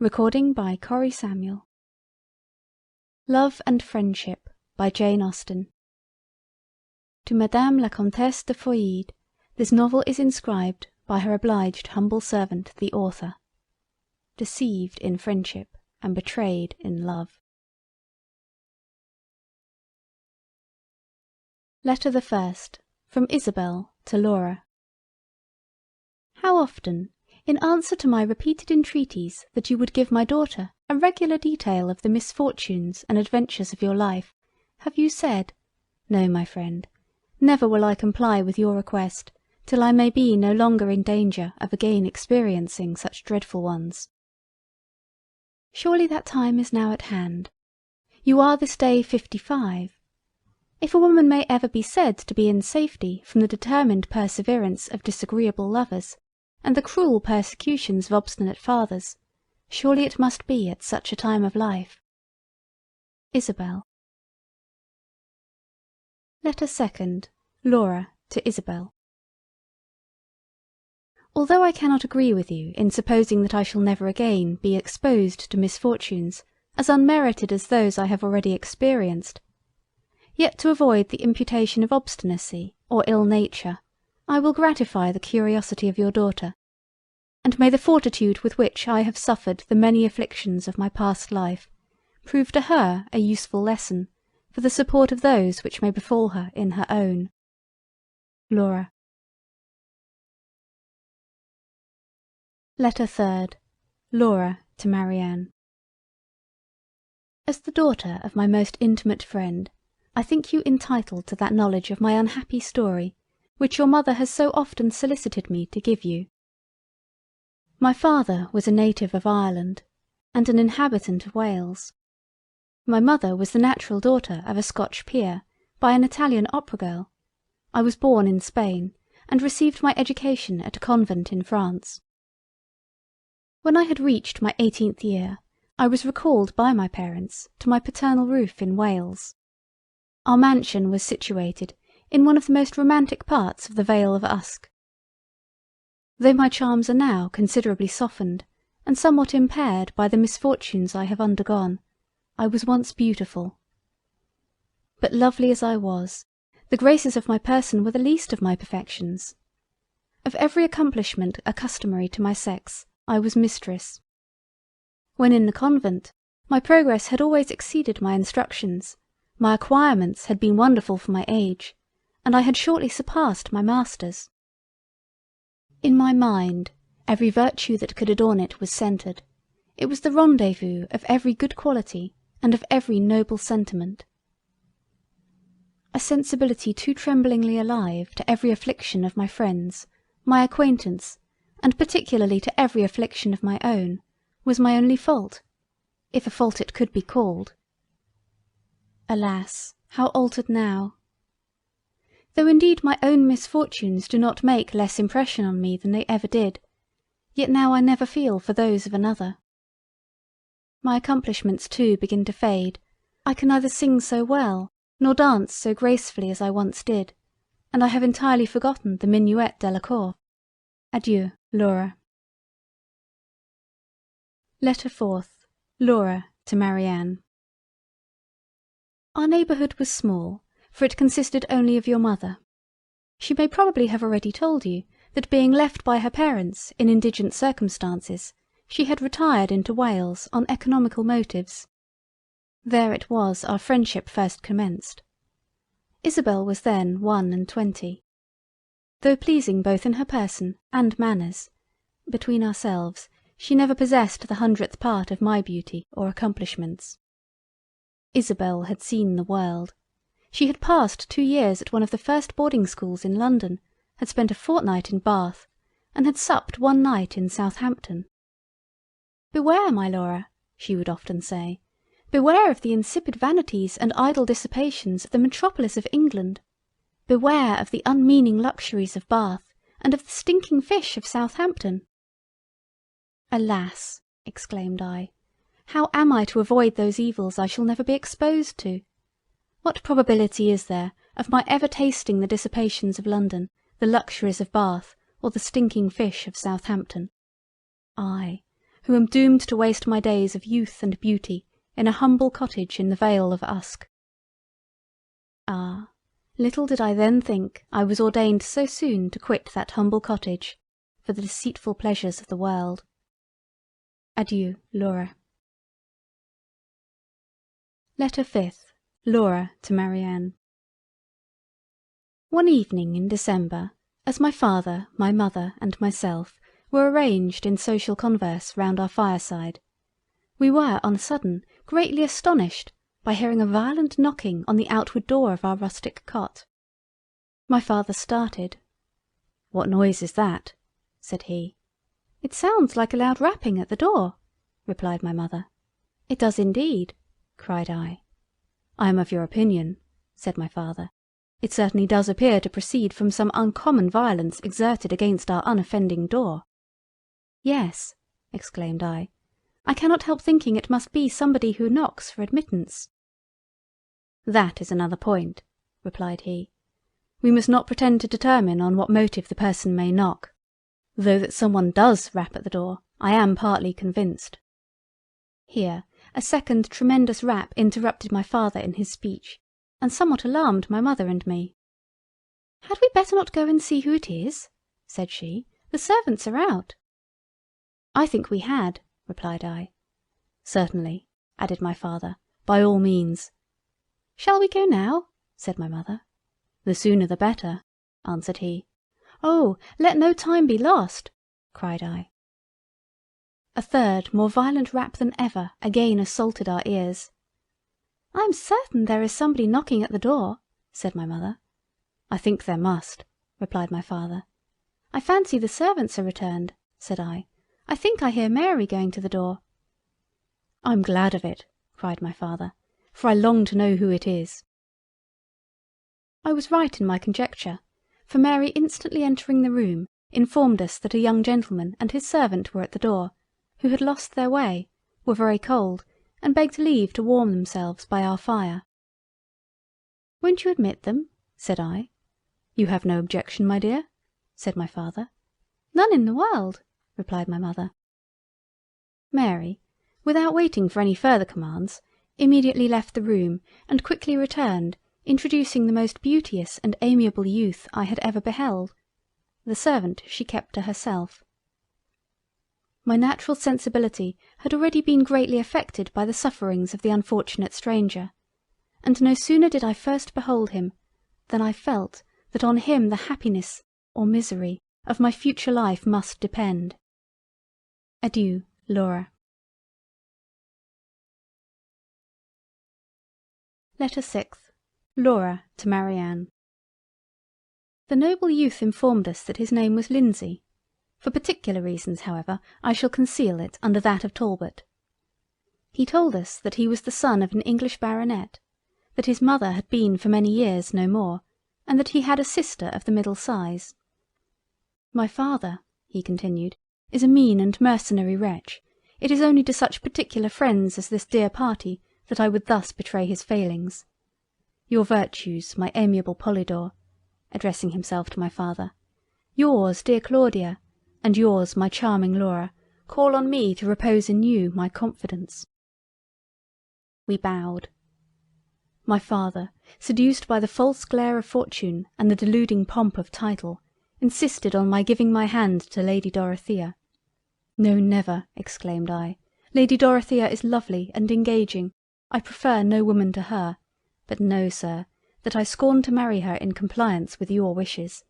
Recording by Corrie Samuel. Love and Friendship by Jane Austen. To Madame la Comtesse de Feuillide, this novel is inscribed by her obliged humble servant the author. Deceived in friendship and betrayed in love. Letter the First. From Isabel to Laura. How often, in answer to my repeated entreaties that you would give my daughter a regular detail of the misfortunes and adventures of your life, have you said, "No, my friend, never will I comply with your request, till I may be no longer in danger of again experiencing such dreadful ones." Surely that time is now at hand. You are this day 55. If a woman may ever be said to be in safety from the determined perseverance of disagreeable lovers, and the cruel persecutions of obstinate fathers, surely it must be at such a time of life. Isabel. Letter Second. Laura to Isabel. Although I cannot agree with you in supposing that I shall never again be exposed to misfortunes as unmerited as those I have already experienced, yet to avoid the imputation of obstinacy or ill nature, I will gratify the curiosity of your daughter, and may the fortitude with which I have suffered the many afflictions of my past life prove to her a useful lesson for the support of those which may befall her in her own. Laura. Letter Third. Laura to Marianne. As the daughter of my most intimate friend, I think you entitled to that knowledge of my unhappy story which your mother has so often solicited me to give you. My father was a native of Ireland, and an inhabitant of Wales. My mother was the natural daughter of a Scotch peer by an Italian opera girl. I was born in Spain, and received my education at a convent in France. When I had reached my 18th year, I was recalled by my parents to my paternal roof in Wales. Our mansion was situated in one of the most romantic parts of the Vale of Usk. Though my charms are now considerably softened and somewhat impaired by the misfortunes I have undergone, I was once beautiful. But lovely as I was, the graces of my person were the least of my perfections. Of every accomplishment accustomary to my sex, I was mistress. When in the convent, my progress had always exceeded my instructions, my acquirements had been wonderful for my age, and I had shortly surpassed my masters. In my mind, every virtue that could adorn it was centred. It was the rendezvous of every good quality and of every noble sentiment. A sensibility too tremblingly alive to every affliction of my friends, my acquaintance, and particularly to every affliction of my own, was my only fault, if a fault it could be called. Alas, how altered now! Though indeed my own misfortunes do not make less impression on me than they ever did, yet now I never feel for those of another. My accomplishments too begin to fade. I can neither sing so well, nor dance so gracefully as I once did, and I have entirely forgotten the minuet de la cour. Adieu, Laura. Letter Fourth. Laura to Marianne. Our neighbourhood was small, for it consisted only of your mother. She may probably have already told you that being left by her parents in indigent circumstances, she had retired into Wales on economical motives. There it was our friendship first commenced. Isabel was then 21. Though pleasing both in her person and manners, between ourselves, she never possessed the 100th part of my beauty or accomplishments. Isabel had seen the world. She had passed 2 years at one of the first boarding schools in London, had spent a fortnight in Bath, and had supped one night in Southampton. "Beware, my Laura," she would often say, "beware of the insipid vanities and idle dissipations of the metropolis of England. Beware of the unmeaning luxuries of Bath, and of the stinking fish of Southampton." "Alas!" exclaimed I, "how am I to avoid those evils I shall never be exposed to? What probability is there of my ever tasting the dissipations of London, the luxuries of Bath, or the stinking fish of Southampton? I, who am doomed to waste my days of youth and beauty in a humble cottage in the Vale of Usk. Ah, little did I then think I was ordained so soon to quit that humble cottage for the deceitful pleasures of the world. Adieu, Laura. Letter 5th. Laura to Marianne. One evening in December, as my father, my mother, and myself were arranged in social converse round our fireside, we were on a sudden greatly astonished by hearing a violent knocking on the outward door of our rustic cot. My father started. "What noise is that?" said he. "It sounds like a loud rapping at the door," replied my mother. "It does indeed," cried I. "I am of your opinion," said my father. "It certainly does appear to proceed from some uncommon violence exerted against our unoffending door." "Yes," exclaimed I cannot help thinking it must be somebody who knocks for admittance." "That is another point," replied he. "We must not pretend to determine on what motive the person may knock, though that someone does rap at the door, I am partly convinced." Here a second tremendous rap interrupted my father in his speech, and somewhat alarmed my mother and me. "Had we better not go and see who it is?" said she. "The servants are out." "I think we had," replied I. "Certainly," added my father, "by all means." "Shall we go now?" said my mother. "The sooner the better," answered he. "Oh, let no time be lost," cried I. A third more violent rap than ever again assaulted our ears. "I am certain there is somebody knocking at the door," said my mother. "I think there must," replied my father. "I fancy the servants are returned," said I. "I think I hear Mary going to the door." "I'm glad of it," cried my father, "for I long to know who it is." I was right in my conjecture, for Mary instantly entering the room informed us that a young gentleman and his servant were at the door, who had lost their way, were very cold, and begged leave to warm themselves by our fire. "Won't you admit them?" said I. "You have no objection, my dear?" said my father. "None in the world," replied my mother. Mary, without waiting for any further commands, immediately left the room, and quickly returned, introducing the most beauteous and amiable youth I had ever beheld. The servant she kept to herself. My natural sensibility had already been greatly affected by the sufferings of the unfortunate stranger, and no sooner did I first behold him, than I felt that on him the happiness or misery of my future life must depend. Adieu, Laura. Letter 6th. Laura to Marianne. The noble youth informed us that his name was Lindsay. For particular reasons, however, I shall conceal it under that of Talbot. He told us that he was the son of an English baronet, that his mother had been for many years no more, and that he had a sister of the middle size. "My father," he continued, "is a mean and mercenary wretch. It is only to such particular friends as this dear party that I would thus betray his failings. Your virtues, my amiable Polydore," addressing himself to my father, "yours, dear Claudia, and yours, my charming Laura, call on me to repose in you my confidence." We bowed. My father, seduced by the false glare of fortune and the deluding pomp of title, insisted on my giving my hand to Lady Dorothea. "No, never," exclaimed I. "Lady Dorothea is lovely and engaging. I prefer no woman to her. But know, sir, that I scorn to marry her in compliance with your wishes.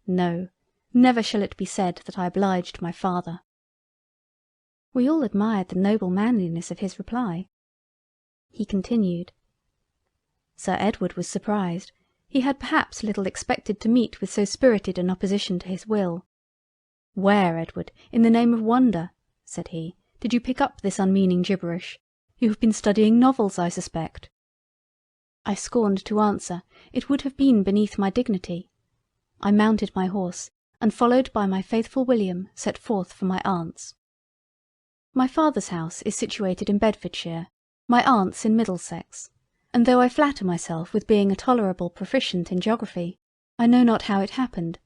No, never shall it be said that I obliged my father." We all admired the noble manliness of his reply. He continued. Sir Edward was surprised. He had perhaps little expected to meet with so spirited an opposition to his will. "Where, Edward, in the name of wonder," said he, "did you pick up this unmeaning gibberish? You have been studying novels, I suspect." I scorned to answer. It would have been beneath my dignity. I mounted my horse, and followed by my faithful William, set forth for my aunt's. My father's house is situated in Bedfordshire, my aunt's in Middlesex, and though I flatter myself with being a tolerable proficient in geography, I know not how it happened,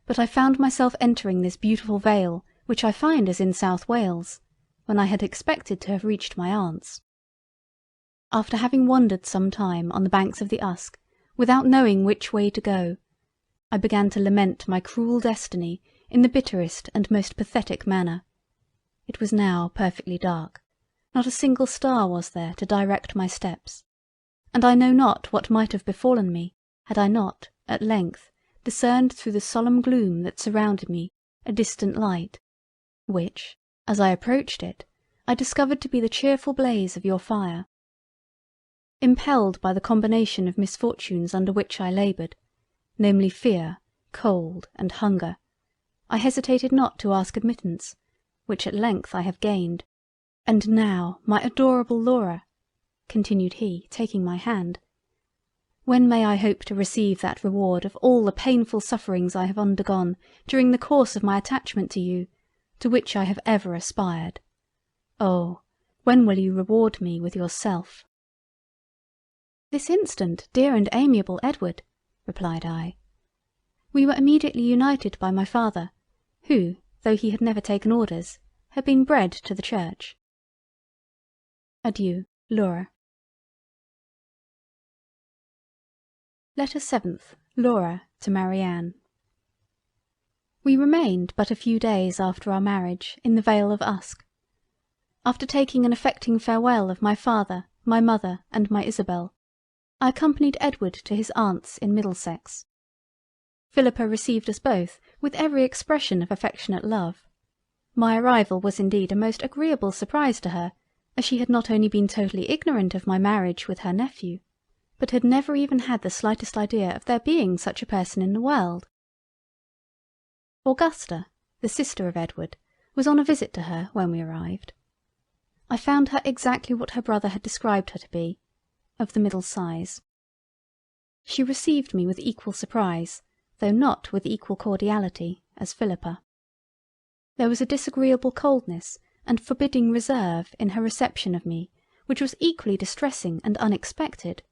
but I found myself entering this beautiful vale, which I find is in South Wales, when I had expected to have reached my aunt's. After having wandered some time on the banks of the Usk, without knowing which way to go, I began to lament my cruel destiny in the bitterest and most pathetic manner. It was now perfectly dark, not a single star was there to direct my steps, and I know not what might have befallen me, had I not, at length, discerned through the solemn gloom that surrounded me a distant light, which, as I approached it, I discovered to be the cheerful blaze of your fire. Impelled by the combination of misfortunes under which I laboured, namely fear, cold, and hunger, I hesitated not to ask admittance, which at length I have gained. And now, my adorable Laura, continued he, taking my hand, when may I hope to receive that reward of all the painful sufferings I have undergone during the course of my attachment to you, to which I have ever aspired? Oh, when will you reward me with yourself? This instant, dear and amiable Edward, replied I. We were immediately united by my father, who, though he had never taken orders, had been bred to the church. Adieu, Laura. Letter 7th. Laura to Marianne. We remained but a few days after our marriage in the Vale of Usk. After taking an affecting farewell of my father, my mother, and my Isabel, I accompanied Edward to his aunt's in Middlesex. Philippa received us both with every expression of affectionate love. My arrival was indeed a most agreeable surprise to her, as she had not only been totally ignorant of my marriage with her nephew, but had never even had the slightest idea of there being such a person in the world. Augusta, the sister of Edward, was on a visit to her when we arrived. I found her exactly what her brother had described her to be, of the middle size. She received me with equal surprise, though not with equal cordiality, as Philippa. There was a disagreeable coldness and forbidding reserve in her reception of me, which was equally distressing and unexpected.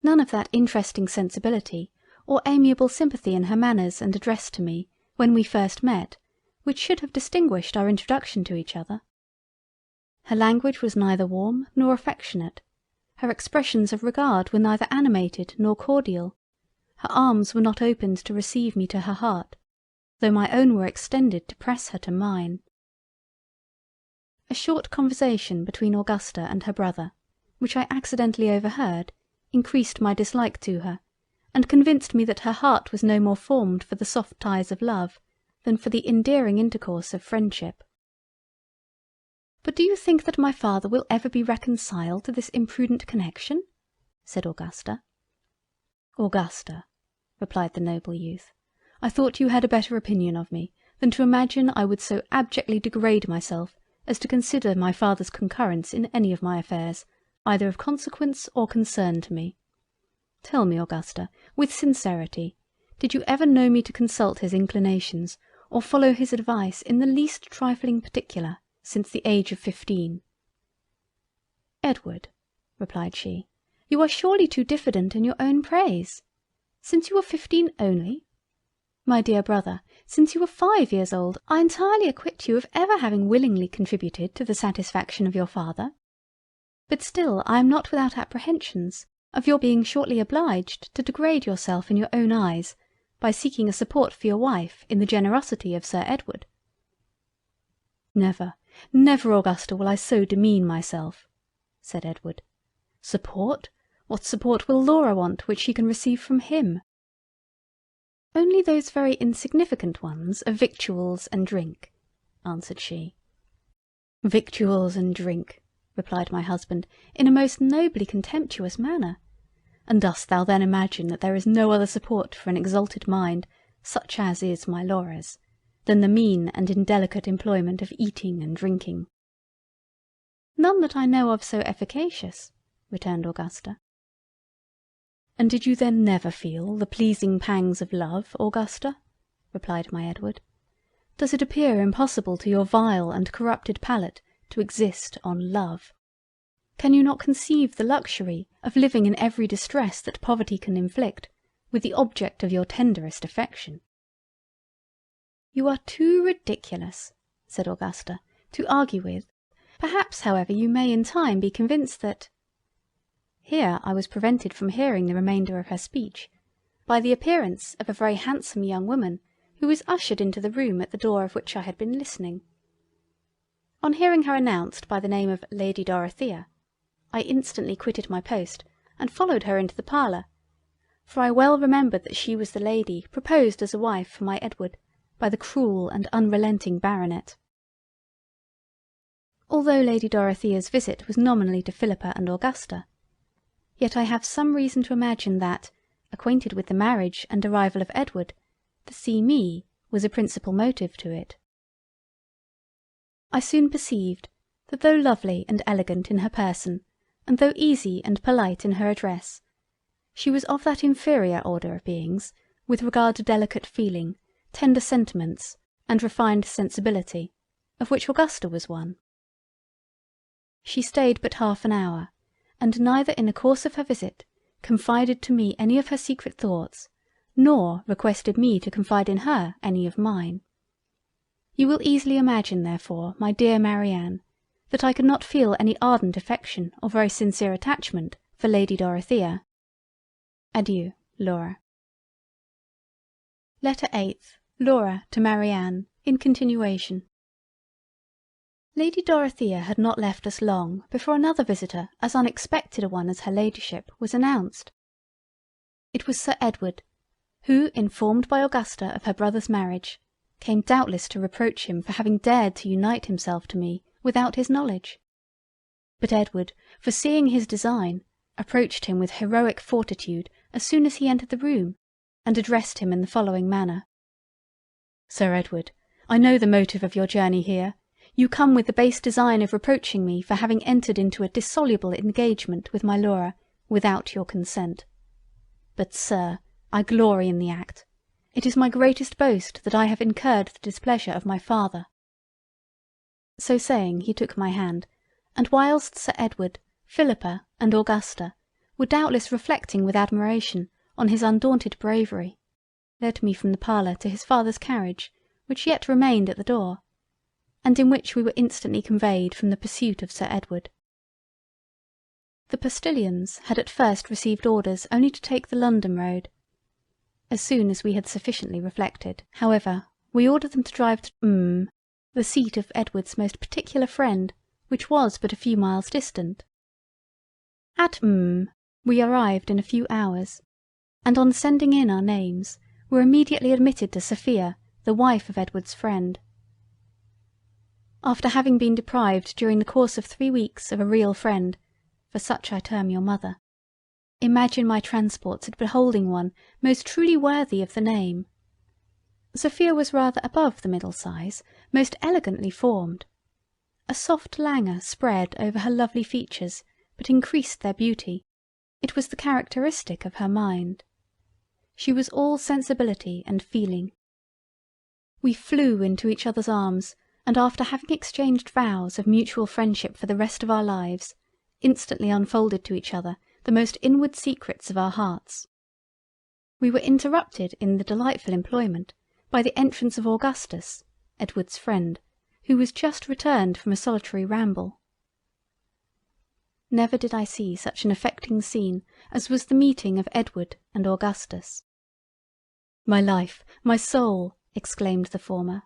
None of that interesting sensibility or amiable sympathy in her manners and address to me, when we first met, which should have distinguished our introduction to each other. Her language was neither warm nor affectionate. Her expressions of regard were neither animated nor cordial. Her arms were not opened to receive me to her heart, though my own were extended to press her to mine. A short conversation between Augusta and her brother, which I accidentally overheard, increased my dislike to her, and convinced me that her heart was no more formed for the soft ties of love than for the endearing intercourse of friendship. But do you think that my father will ever be reconciled to this imprudent connection? Said Augusta. Augusta, replied the noble youth, I thought you had a better opinion of me, than to imagine I would so abjectly degrade myself as to consider my father's concurrence in any of my affairs, either of consequence or concern to me. Tell me, Augusta, with sincerity, did you ever know me to consult his inclinations, or follow his advice in the least trifling particular, since the age of 15? Edward, replied she, you are surely too diffident in your own praise. Since you were 15 only? My dear brother, since you were 5 years old, I entirely acquit you of ever having willingly contributed to the satisfaction of your father. But still I am not without apprehensions of your being shortly obliged to degrade yourself in your own eyes, by seeking a support for your wife in the generosity of Sir Edward. Never, never, Augusta, will I so demean myself, said Edward. Support? What support will Laura want which she can receive from him? Only those very insignificant ones of victuals and drink, answered she. Victuals and drink, replied my husband in a most nobly contemptuous manner. And dost thou then imagine that there is no other support for an exalted mind, such as is my Laura's, than the mean and indelicate employment of eating and drinking? None that I know of so efficacious, returned Augusta. And did you then never feel the pleasing pangs of love, Augusta? replied my Edward. Does it appear impossible to your vile and corrupted palate to exist on love? Can you not conceive the luxury of living in every distress that poverty can inflict, with the object of your tenderest affection? You are too ridiculous, said Augusta, to argue with. Perhaps, however, you may in time be convinced that—" Here I was prevented from hearing the remainder of her speech by the appearance of a very handsome young woman, who was ushered into the room at the door of which I had been listening. On hearing her announced by the name of Lady Dorothea, I instantly quitted my post and followed her into the parlour, for I well remembered that she was the lady proposed as a wife for my Edward by the cruel and unrelenting baronet. Although Lady Dorothea's visit was nominally to Philippa and Augusta, yet I have some reason to imagine that, acquainted with the marriage and arrival of Edward, to see me was a principal motive to it. I soon perceived that though lovely and elegant in her person, and though easy and polite in her address, she was of that inferior order of beings, with regard to delicate feeling, tender sentiments, and refined sensibility, of which Augusta was one. She stayed but half an hour, and neither in the course of her visit confided to me any of her secret thoughts, nor requested me to confide in her any of mine. You will easily imagine, therefore, my dear Marianne, that I could not feel any ardent affection or very sincere attachment for Lady Dorothea. Adieu, Laura. Letter 8th. Laura to Marianne, in continuation. Lady Dorothea had not left us long before another visitor, as unexpected a one as her ladyship, was announced. It was Sir Edward, who, informed by Augusta of her brother's marriage, came doubtless to reproach him for having dared to unite himself to me without his knowledge. But Edward, foreseeing his design, approached him with heroic fortitude as soon as he entered the room, and addressed him in the following manner: "Sir Edward, I know the motive of your journey here. You come with the base design of reproaching me for having entered into a dissoluble engagement with my Laura without your consent. But, sir, I glory in the act. It is my greatest boast that I have incurred the displeasure of my father." So saying, he took my hand, and whilst Sir Edward, Philippa, and Augusta were doubtless reflecting with admiration on his undaunted bravery, led me from the parlour to his father's carriage, which yet remained at the door, and in which we were instantly conveyed from the pursuit of Sir Edward. The postilions had at first received orders only to take the London road. As soon as we had sufficiently reflected, however, we ordered them to drive to the seat of Edward's most particular friend, which was but a few miles distant. At we arrived in a few hours, and on sending in our names, were immediately admitted to Sophia, the wife of Edward's friend. After having been deprived during the course of 3 weeks of a real friend, for such I term your mother, imagine my transports at beholding one most truly worthy of the name. Sophia was rather above the middle size, most elegantly formed. A soft languor spread over her lovely features, but increased their beauty. It was the characteristic of her mind. She was all sensibility and feeling. We flew into each other's arms, and after having exchanged vows of mutual friendship for the rest of our lives, instantly unfolded to each other the most inward secrets of our hearts. We were interrupted in the delightful employment by the entrance of Augustus, Edward's friend, who was just returned from a solitary ramble. Never did I see such an affecting scene as was the meeting of Edward and Augustus. "My life, my soul!" exclaimed the former.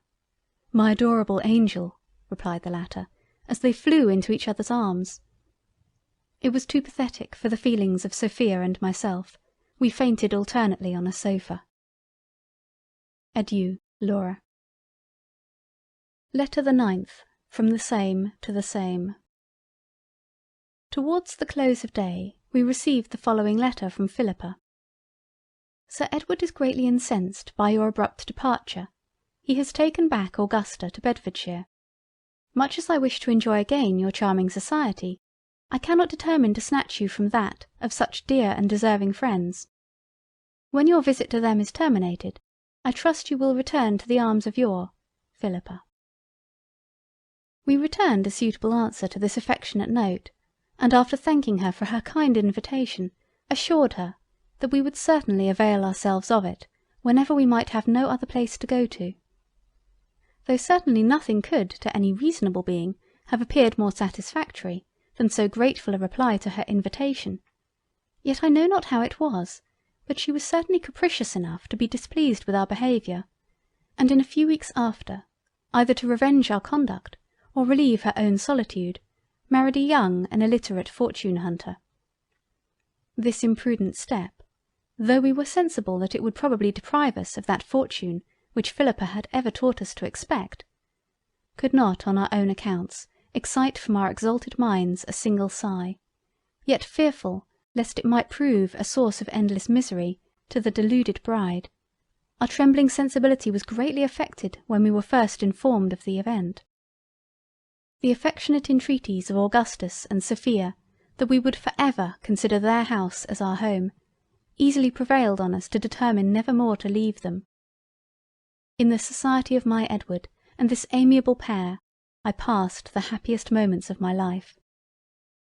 "My adorable angel!" replied the latter, as they flew into each other's arms. It was too pathetic for the feelings of Sophia and myself. We fainted alternately on a sofa. Adieu, Laura. Letter the 9th. From the same to the same. Towards the close of day we received the following letter from Philippa. Sir Edward is greatly incensed by your abrupt departure. He has taken back Augusta to Bedfordshire. Much as I wish to enjoy again your charming society, I cannot determine to snatch you from that of such dear and deserving friends. When your visit to them is terminated, I trust you will return to the arms of your Philippa. We returned a suitable answer to this affectionate note, and after thanking her for her kind invitation, assured her that we would certainly avail ourselves of it whenever we might have no other place to go to. though certainly nothing could, to any reasonable being, have appeared more satisfactory than so grateful a reply to her invitation, yet I know not how it was, but she was certainly capricious enough to be displeased with our behaviour, and in a few weeks after, either to revenge our conduct, or relieve her own solitude, married a young and illiterate fortune hunter. This imprudent step, though we were sensible that it would probably deprive us of that fortune which Philippa had ever taught us to expect, could not on our own accounts excite from our exalted minds a single sigh, yet fearful lest it might prove a source of endless misery to the deluded bride, our trembling sensibility was greatly affected when we were first informed of the event. The affectionate entreaties of Augustus and Sophia that we would for ever consider their house as our home, easily prevailed on us to determine never more to leave them. In the society of my Edward and this amiable pair I passed the happiest moments of my life.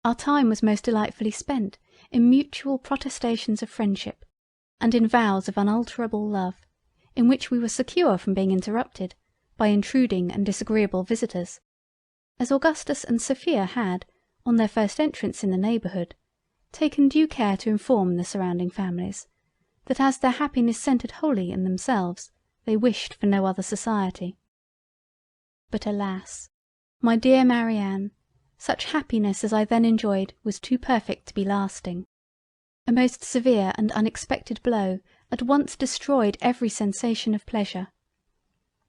Our time was most delightfully spent in mutual protestations of friendship, and in vows of unalterable love, in which we were secure from being interrupted by intruding and disagreeable visitors, as Augustus and Sophia had, on their first entrance in the neighbourhood, taken due care to inform the surrounding families, that as their happiness centred wholly in themselves, they wished for no other society. But alas! my dear Marianne, such happiness as I then enjoyed was too perfect to be lasting. A most severe and unexpected blow at once destroyed every sensation of pleasure.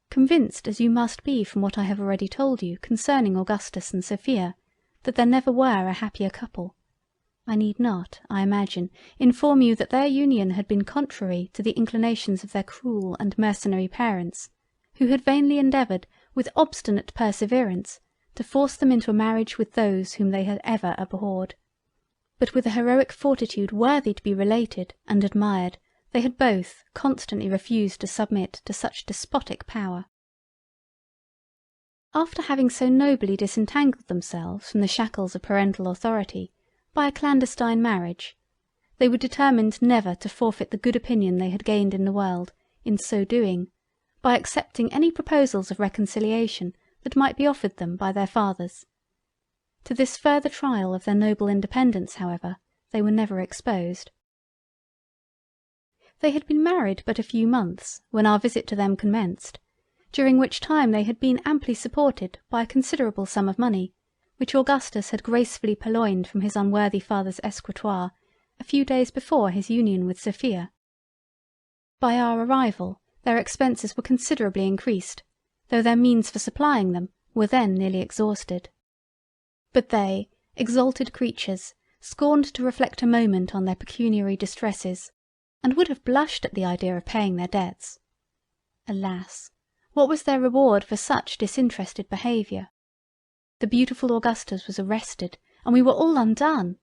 Convinced as you must be from what I have already told you concerning Augustus and Sophia, that there never were a happier couple, I need not, I imagine, inform you that their union had been contrary to the inclinations of their cruel and mercenary parents, who had vainly endeavoured, with obstinate perseverance, to force them into a marriage with those whom they had ever abhorred. But with a heroic fortitude worthy to be related and admired, they had both constantly refused to submit to such despotic power. After having so nobly disentangled themselves from the shackles of parental authority by a clandestine marriage, they were determined never to forfeit the good opinion they had gained in the world, in so doing, by accepting any proposals of reconciliation that might be offered them by their fathers. To this further trial of their noble independence, however, they were never exposed. They had been married but a few months when our visit to them commenced, during which time they had been amply supported by a considerable sum of money, which Augustus had gracefully purloined from his unworthy father's escritoire a few days before his union with Sophia. By our arrival their expenses were considerably increased, though their means for supplying them were then nearly exhausted. But they, exalted creatures, scorned to reflect a moment on their pecuniary distresses, and would have blushed at the idea of paying their debts. Alas! what was their reward for such disinterested behaviour? The beautiful Augustus was arrested, and we were all undone.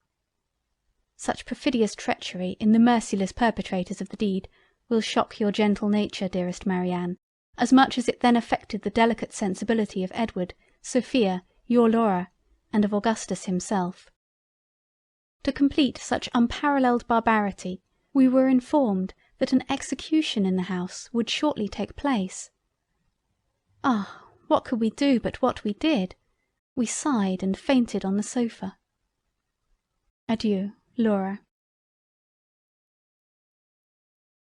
Such perfidious treachery in the merciless perpetrators of the deed will shock your gentle nature, dearest Marianne, as much as it then affected the delicate sensibility of Edward, Sophia, your Laura, and of Augustus himself. To complete such unparalleled barbarity, we were informed that an execution in the house would shortly take place. Ah, what could we do but what we did? We sighed and fainted on the sofa. Adieu, Laura.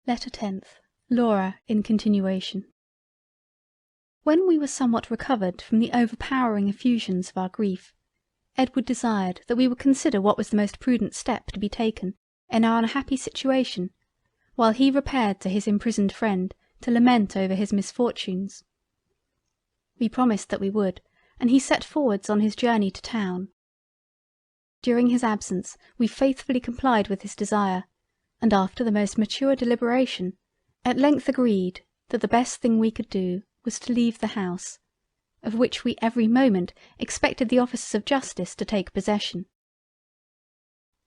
Letter 10th. Laura in continuation. When we were somewhat recovered from the overpowering effusions of our grief, Edward desired that we would consider what was the most prudent step to be taken in our unhappy situation, while he repaired to his imprisoned friend to lament over his misfortunes. We promised that we would, and he set forwards on his journey to town. During his absence we faithfully complied with his desire, and after the most mature deliberation, at length agreed that the best thing we could do was to leave the house, of which we every moment expected the officers of justice to take possession.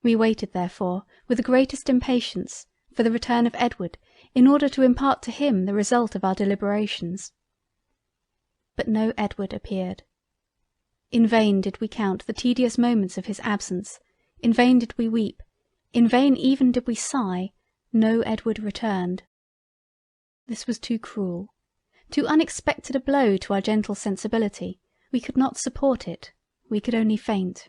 We waited therefore with the greatest impatience for the return of Edward, in order to impart to him the result of our deliberations. But no Edward appeared. In vain did we count the tedious moments of his absence, in vain did we weep, in vain even did we sigh, no Edward returned. This was too cruel, Too unexpected a blow to our gentle sensibility, we could not support it, we could only faint.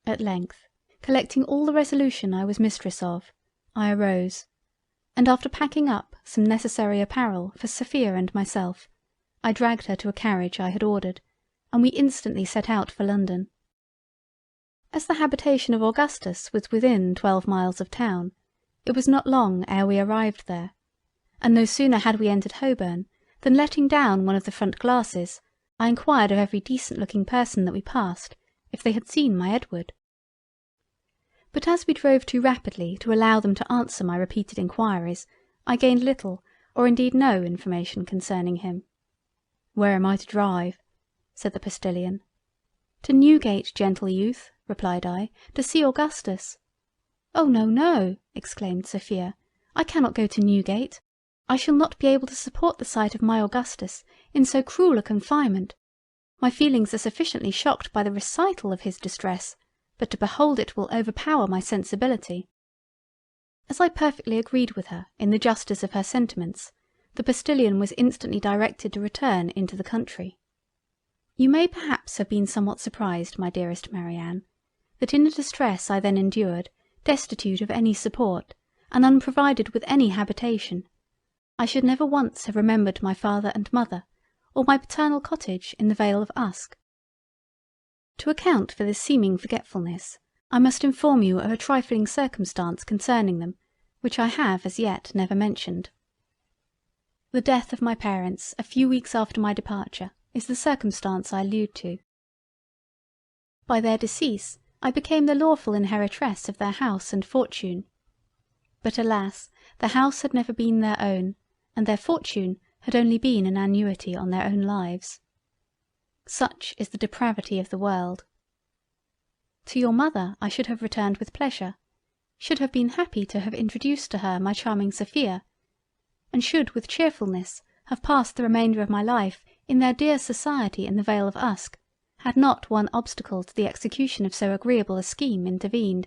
At length, collecting all the resolution I was mistress of, I arose, and after packing up some necessary apparel for Sophia and myself, I dragged her to a carriage I had ordered, and we instantly set out for London. As the habitation of Augustus was within 12 miles of town, it was not long ere we arrived there, and no sooner had we entered Holborn than, letting down one of the front glasses, I inquired of every decent-looking person that we passed if they had seen my Edward. But as we drove too rapidly to allow them to answer my repeated inquiries, I gained little, or indeed no, information concerning him. "Where am I to drive?" said the postilion. "To Newgate, gentle youth," replied I, "to see Augustus." "Oh no, no," exclaimed Sophia, "I cannot go to Newgate. I shall not be able to support the sight of my Augustus in so cruel a confinement. My feelings are sufficiently shocked by the recital of his distress, but to behold it will overpower my sensibility." As I perfectly agreed with her in the justice of her sentiments, the postilion was instantly directed to return into the country. You may perhaps have been somewhat surprised, my dearest Marianne, that in the distress I then endured, destitute of any support, and unprovided with any habitation, I should never once have remembered my father and mother, or my paternal cottage in the Vale of Usk. To account for this seeming forgetfulness, I must inform you of a trifling circumstance concerning them, which I have as yet never mentioned. The death of my parents a few weeks after my departure is the circumstance I allude to. By their decease I became the lawful inheritress of their house and fortune. But alas, the house had never been their own, and their fortune had only been an annuity on their own lives. Such is the depravity of the world. To your mother I should have returned with pleasure, should have been happy to have introduced to her my charming Sophia, and should with cheerfulness have passed the remainder of my life in their dear society in the Vale of Usk, had not one obstacle to the execution of so agreeable a scheme intervened,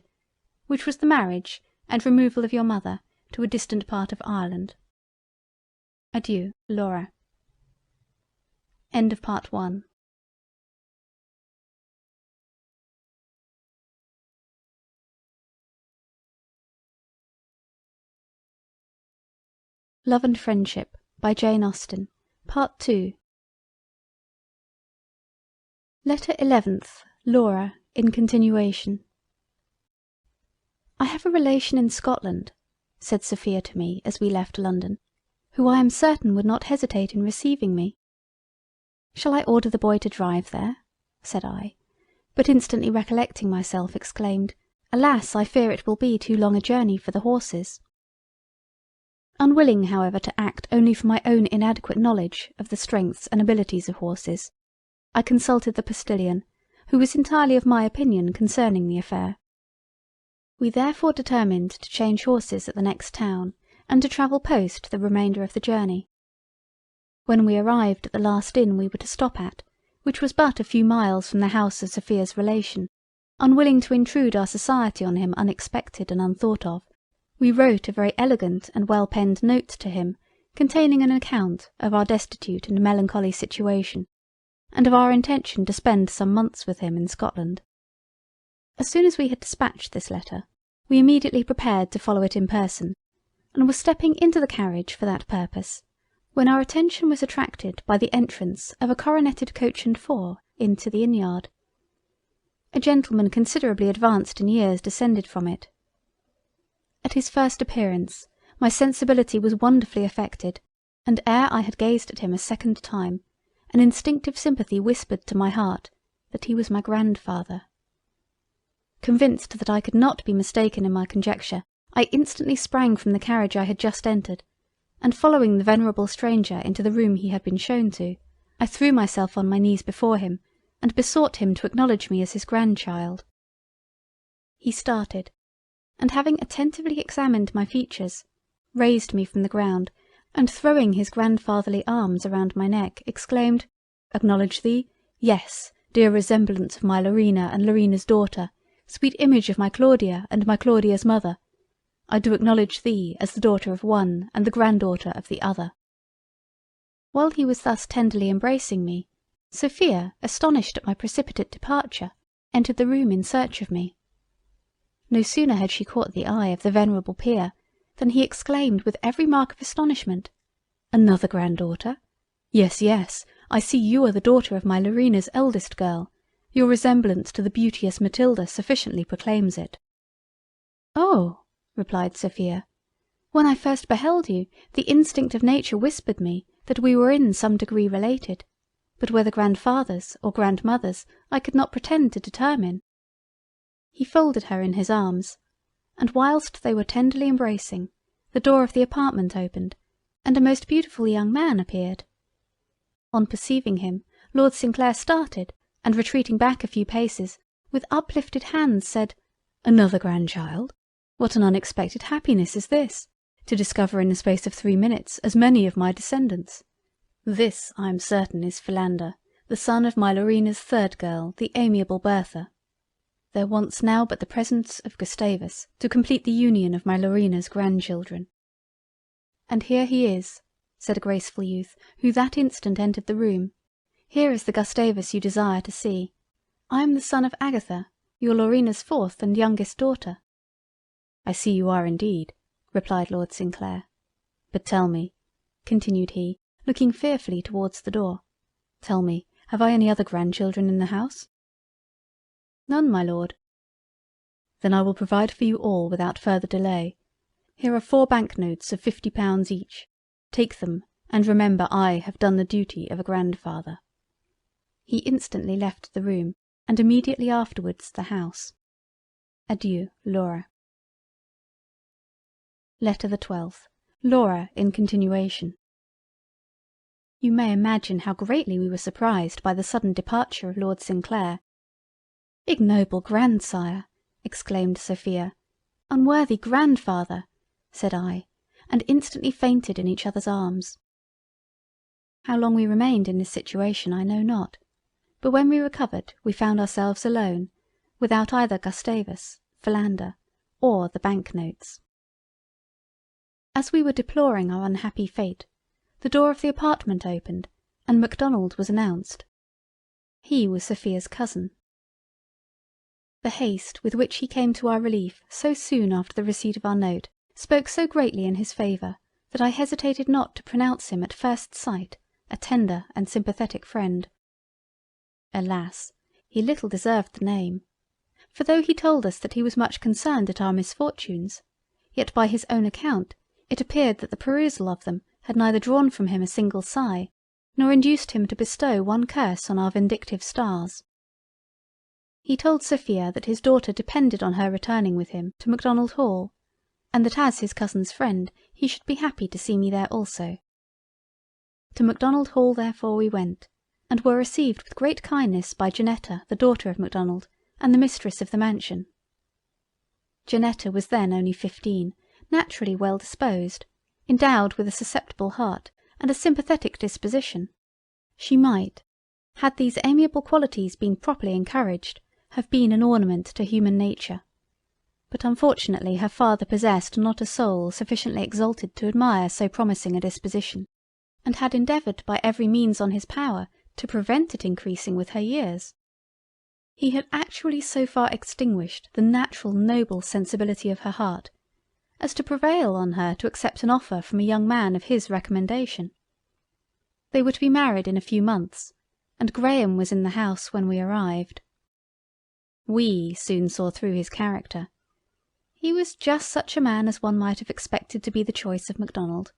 which was the marriage and removal of your mother to a distant part of Ireland. Adieu, Laura. End of Part 1. Love and Friendship by Jane Austen, Part 2. Letter 11th, Laura, in continuation. I have a relation in Scotland, said Sophia to me as we left London, who I am certain would not hesitate in receiving me. Shall I order the boy to drive there? Said I, but instantly recollecting myself, exclaimed, Alas, I fear it will be too long a journey for the horses. Unwilling, however, to act only from my own inadequate knowledge of the strengths and abilities of horses, I consulted the postilion, who was entirely of my opinion concerning the affair. We therefore determined to change horses at the next town, and to travel post the remainder of the journey. When we arrived at the last inn we were to stop at, which was but a few miles from the house of Sophia's relation, unwilling to intrude our society on him unexpected and unthought of, we wrote a very elegant and well-penned note to him, containing an account of our destitute and melancholy situation, and of our intention to spend some months with him in Scotland. As soon as we had dispatched this letter, we immediately prepared to follow it in person, and were stepping into the carriage for that purpose, when our attention was attracted by the entrance of a coroneted coach and four into the inn-yard. A gentleman considerably advanced in years descended from it. At his first appearance my sensibility was wonderfully affected, and ere I had gazed at him a second time, an instinctive sympathy whispered to my heart that he was my grandfather. Convinced that I could not be mistaken in my conjecture, I instantly sprang from the carriage I had just entered, and following the venerable stranger into the room he had been shown to, I threw myself on my knees before him, and besought him to acknowledge me as his grandchild. He started, and having attentively examined my features, raised me from the ground, and throwing his grandfatherly arms around my neck, exclaimed, Acknowledge thee? Yes, dear resemblance of my Larina and Larina's daughter, sweet image of my Claudia and my Claudia's mother, I do acknowledge thee as the daughter of one and the granddaughter of the other. While he was thus tenderly embracing me, Sophia, astonished at my precipitate departure, entered the room in search of me. No sooner had she caught the eye of the venerable peer than he exclaimed with every mark of astonishment, "Another granddaughter? Yes, yes, I see you are the daughter of my Laurina's eldest girl. Your resemblance to the beauteous Matilda sufficiently proclaims it." "Oh," replied Sophia, "when I first beheld you, the instinct of nature whispered me that we were in some degree related, but whether grandfathers or grandmothers I could not pretend to determine." He folded her in his arms, and whilst they were tenderly embracing, the door of the apartment opened, and a most beautiful young man appeared. On perceiving him, Lord St. Clair started, and retreating back a few paces, with uplifted hands said, "Another grandchild? What an unexpected happiness is this, to discover in the space of 3 minutes as many of my descendants. This, I am certain, is Philander, the son of my Laurina's third girl, the amiable Bertha. There wants now but the presence of Gustavus to complete the union of my Laurina's grandchildren." "And here he is," said a graceful youth, who that instant entered the room. "Here is the Gustavus you desire to see. I am the son of Agatha, your Laurina's fourth and youngest daughter." "I see you are indeed," replied Lord St. Clair. "But tell me," continued he, looking fearfully towards the door, "tell me, have I any other grandchildren in the house?" "None, my lord." "Then I will provide for you all without further delay. Here are 4 banknotes of £50 each. Take them, and remember I have done the duty of a grandfather." He instantly left the room, and immediately afterwards the house. Adieu, Laura. Letter the 12th. Laura in continuation. You may imagine how greatly we were surprised by the sudden departure of Lord St. Clair. "Ignoble grandsire!" exclaimed Sophia. "Unworthy grandfather!" said I, and instantly fainted in each other's arms. How long we remained in this situation I know not, but when we recovered we found ourselves alone, without either Gustavus, Philander, or the banknotes. As we were deploring our unhappy fate, the door of the apartment opened, and Macdonald was announced. He was Sophia's cousin. The haste with which he came to our relief so soon after the receipt of our note spoke so greatly in his favour that I hesitated not to pronounce him at first sight a tender and sympathetic friend. Alas, he little deserved the name, for though he told us that he was much concerned at our misfortunes, yet by his own account it appeared that the perusal of them had neither drawn from him a single sigh, nor induced him to bestow one curse on our vindictive stars. He told Sophia that his daughter depended on her returning with him to Macdonald Hall, and that as his cousin's friend he should be happy to see me there also. To Macdonald Hall therefore we went, and were received with great kindness by Janetta, the daughter of Macdonald, and the mistress of the mansion. Janetta was then only 15, naturally well disposed, endowed with a susceptible heart and a sympathetic disposition. She might, had these amiable qualities been properly encouraged, have been an ornament to human nature, but unfortunately her father possessed not a soul sufficiently exalted to admire so promising a disposition, and had endeavoured by every means on his power to prevent it increasing with her years. He had actually so far extinguished the natural noble sensibility of her heart, as to prevail on her to accept an offer from a young man of his recommendation. They were to be married in a few months, and Graham was in the house when we arrived. We soon saw through his character. He was just such a man as one might have expected to be the choice of Macdonald.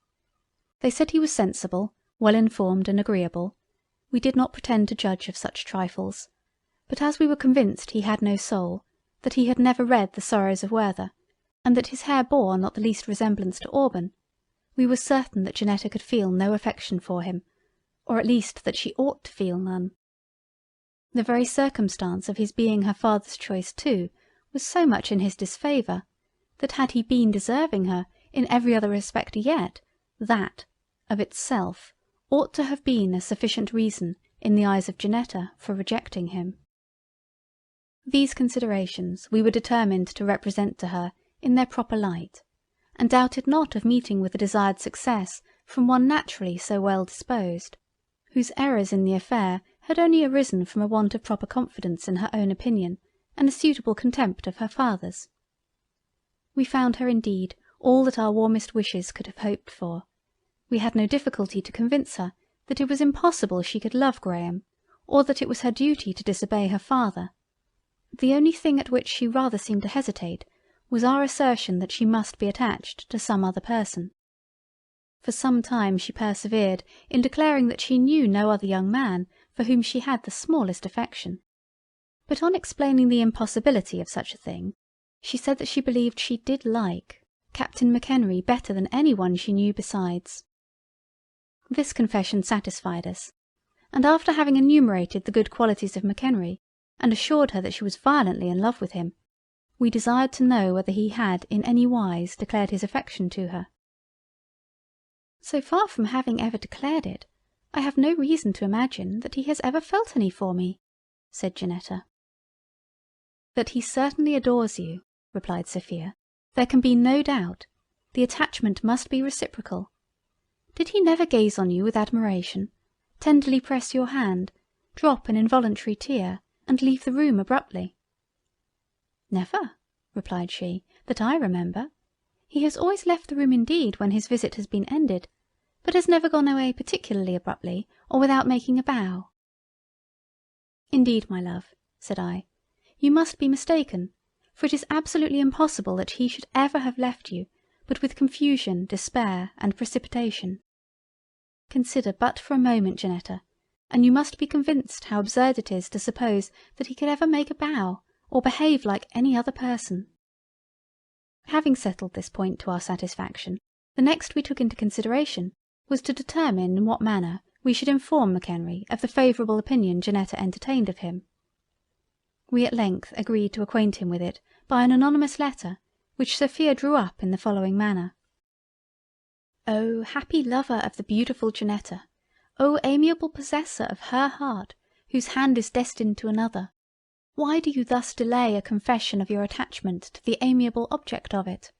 They said he was sensible, well informed and agreeable. We did not pretend to judge of such trifles, but as we were convinced he had no soul, that he had never read the Sorrows of Werther, and that his hair bore not the least resemblance to auburn, we were certain that Janetta could feel no affection for him, or at least that she ought to feel none. The very circumstance of his being her father's choice too was so much in his disfavour, that had he been deserving her in every other respect yet, that, of itself, ought to have been a sufficient reason in the eyes of Janetta for rejecting him. These considerations we were determined to represent to her in their proper light, and doubted not of meeting with the desired success from one naturally so well disposed, whose errors in the affair had only arisen from a want of proper confidence in her own opinion and a suitable contempt of her father's. We found her indeed all that our warmest wishes could have hoped for. We had no difficulty to convince her that it was impossible she could love Graham, or that it was her duty to disobey her father. The only thing at which she rather seemed to hesitate was our assertion that she must be attached to some other person. For some time she persevered in declaring that she knew no other young man for whom she had the smallest affection. But on explaining the impossibility of such a thing, she said that she believed she did like Captain McHenry better than any one she knew besides. This confession satisfied us, and after having enumerated the good qualities of McHenry, and assured her that she was violently in love with him, we desired to know whether he had in any wise declared his affection to her. So far from having ever declared it, I have no reason to imagine that he has ever felt any for me, said Janetta. That he certainly adores you, replied Sophia, there can be no doubt. The attachment must be reciprocal. Did he never gaze on you with admiration, tenderly press your hand, drop an involuntary tear, and leave the room abruptly? Never, replied she, that I remember. He has always left the room indeed when his visit has been ended, but has never gone away particularly abruptly, or without making a bow. Indeed, my love, said I, you must be mistaken, for it is absolutely impossible that he should ever have left you, but with confusion, despair, and precipitation. Consider but for a moment, Janetta, and you must be convinced how absurd it is to suppose that he could ever make a bow, or behave like any other person. Having settled this point to our satisfaction, the next we took into consideration was to determine in what manner we should inform McHenry of the favourable opinion Janetta entertained of him. We at length agreed to acquaint him with it by an anonymous letter, which Sophia drew up in the following manner. O happy lover of the beautiful Janetta! O amiable possessor of her heart, whose hand is destined to another! Why do you thus delay a confession of your attachment to the amiable object of it?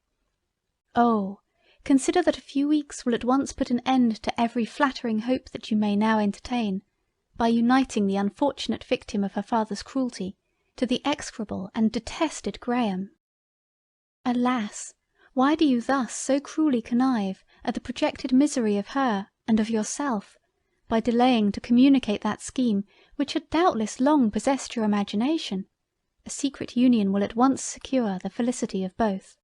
Oh! consider that a few weeks will at once put an end to every flattering hope that you may now entertain, by uniting the unfortunate victim of her father's cruelty to the execrable and detested Graham. Alas! why do you thus so cruelly connive at the projected misery of her and of yourself, by delaying to communicate that scheme which had doubtless long possessed your imagination? A secret union will at once secure the felicity of both.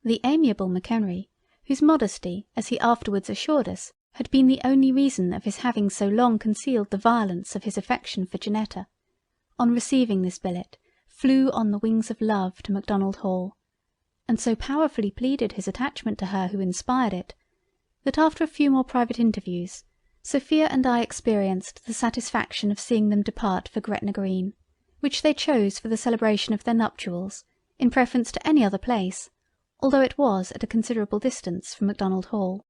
The amiable McHenry, whose modesty, as he afterwards assured us, had been the only reason of his having so long concealed the violence of his affection for Janetta, on receiving this billet, flew on the wings of love to Macdonald Hall, and so powerfully pleaded his attachment to her who inspired it, that after a few more private interviews, Sophia and I experienced the satisfaction of seeing them depart for Gretna Green, which they chose for the celebration of their nuptials, in preference to any other place, although it was at a considerable distance from Macdonald Hall.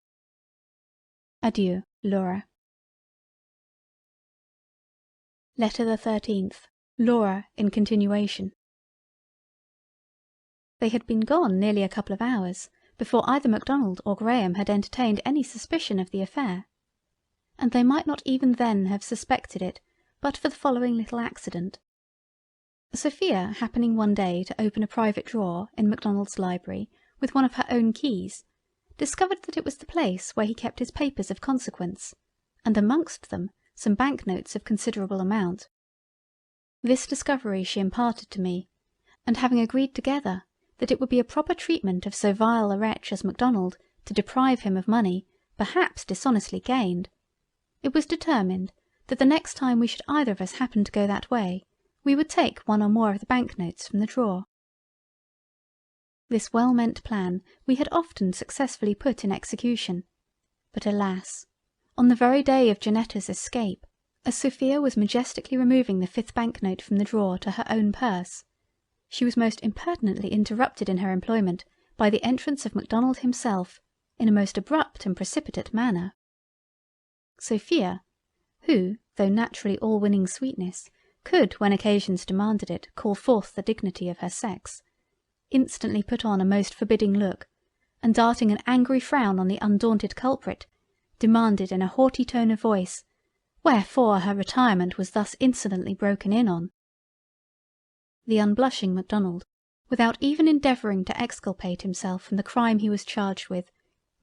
Adieu, Laura. Letter the 13th. Laura in continuation. They had been gone nearly a couple of hours before either Macdonald or Graham had entertained any suspicion of the affair, and they might not even then have suspected it but for the following little accident. Sophia happening one day to open a private drawer in Macdonald's library with one of her own keys, discovered that it was the place where he kept his papers of consequence, and amongst them some banknotes of considerable amount. This discovery she imparted to me, and having agreed together that it would be a proper treatment of so vile a wretch as Macdonald to deprive him of money, perhaps dishonestly gained, it was determined that the next time we should either of us happen to go that way, we would take one or more of the banknotes from the drawer. This well-meant plan we had often successfully put in execution, but alas! on the very day of Janetta's escape, as Sophia was majestically removing the 5th banknote from the drawer to her own purse, she was most impertinently interrupted in her employment by the entrance of Macdonald himself, in a most abrupt and precipitate manner. Sophia, who, though naturally all winning sweetness, could, when occasions demanded it, call forth the dignity of her sex, instantly put on a most forbidding look, and darting an angry frown on the undaunted culprit, demanded in a haughty tone of voice, wherefore her retirement was thus insolently broken in on. The unblushing Macdonald, without even endeavouring to exculpate himself from the crime he was charged with,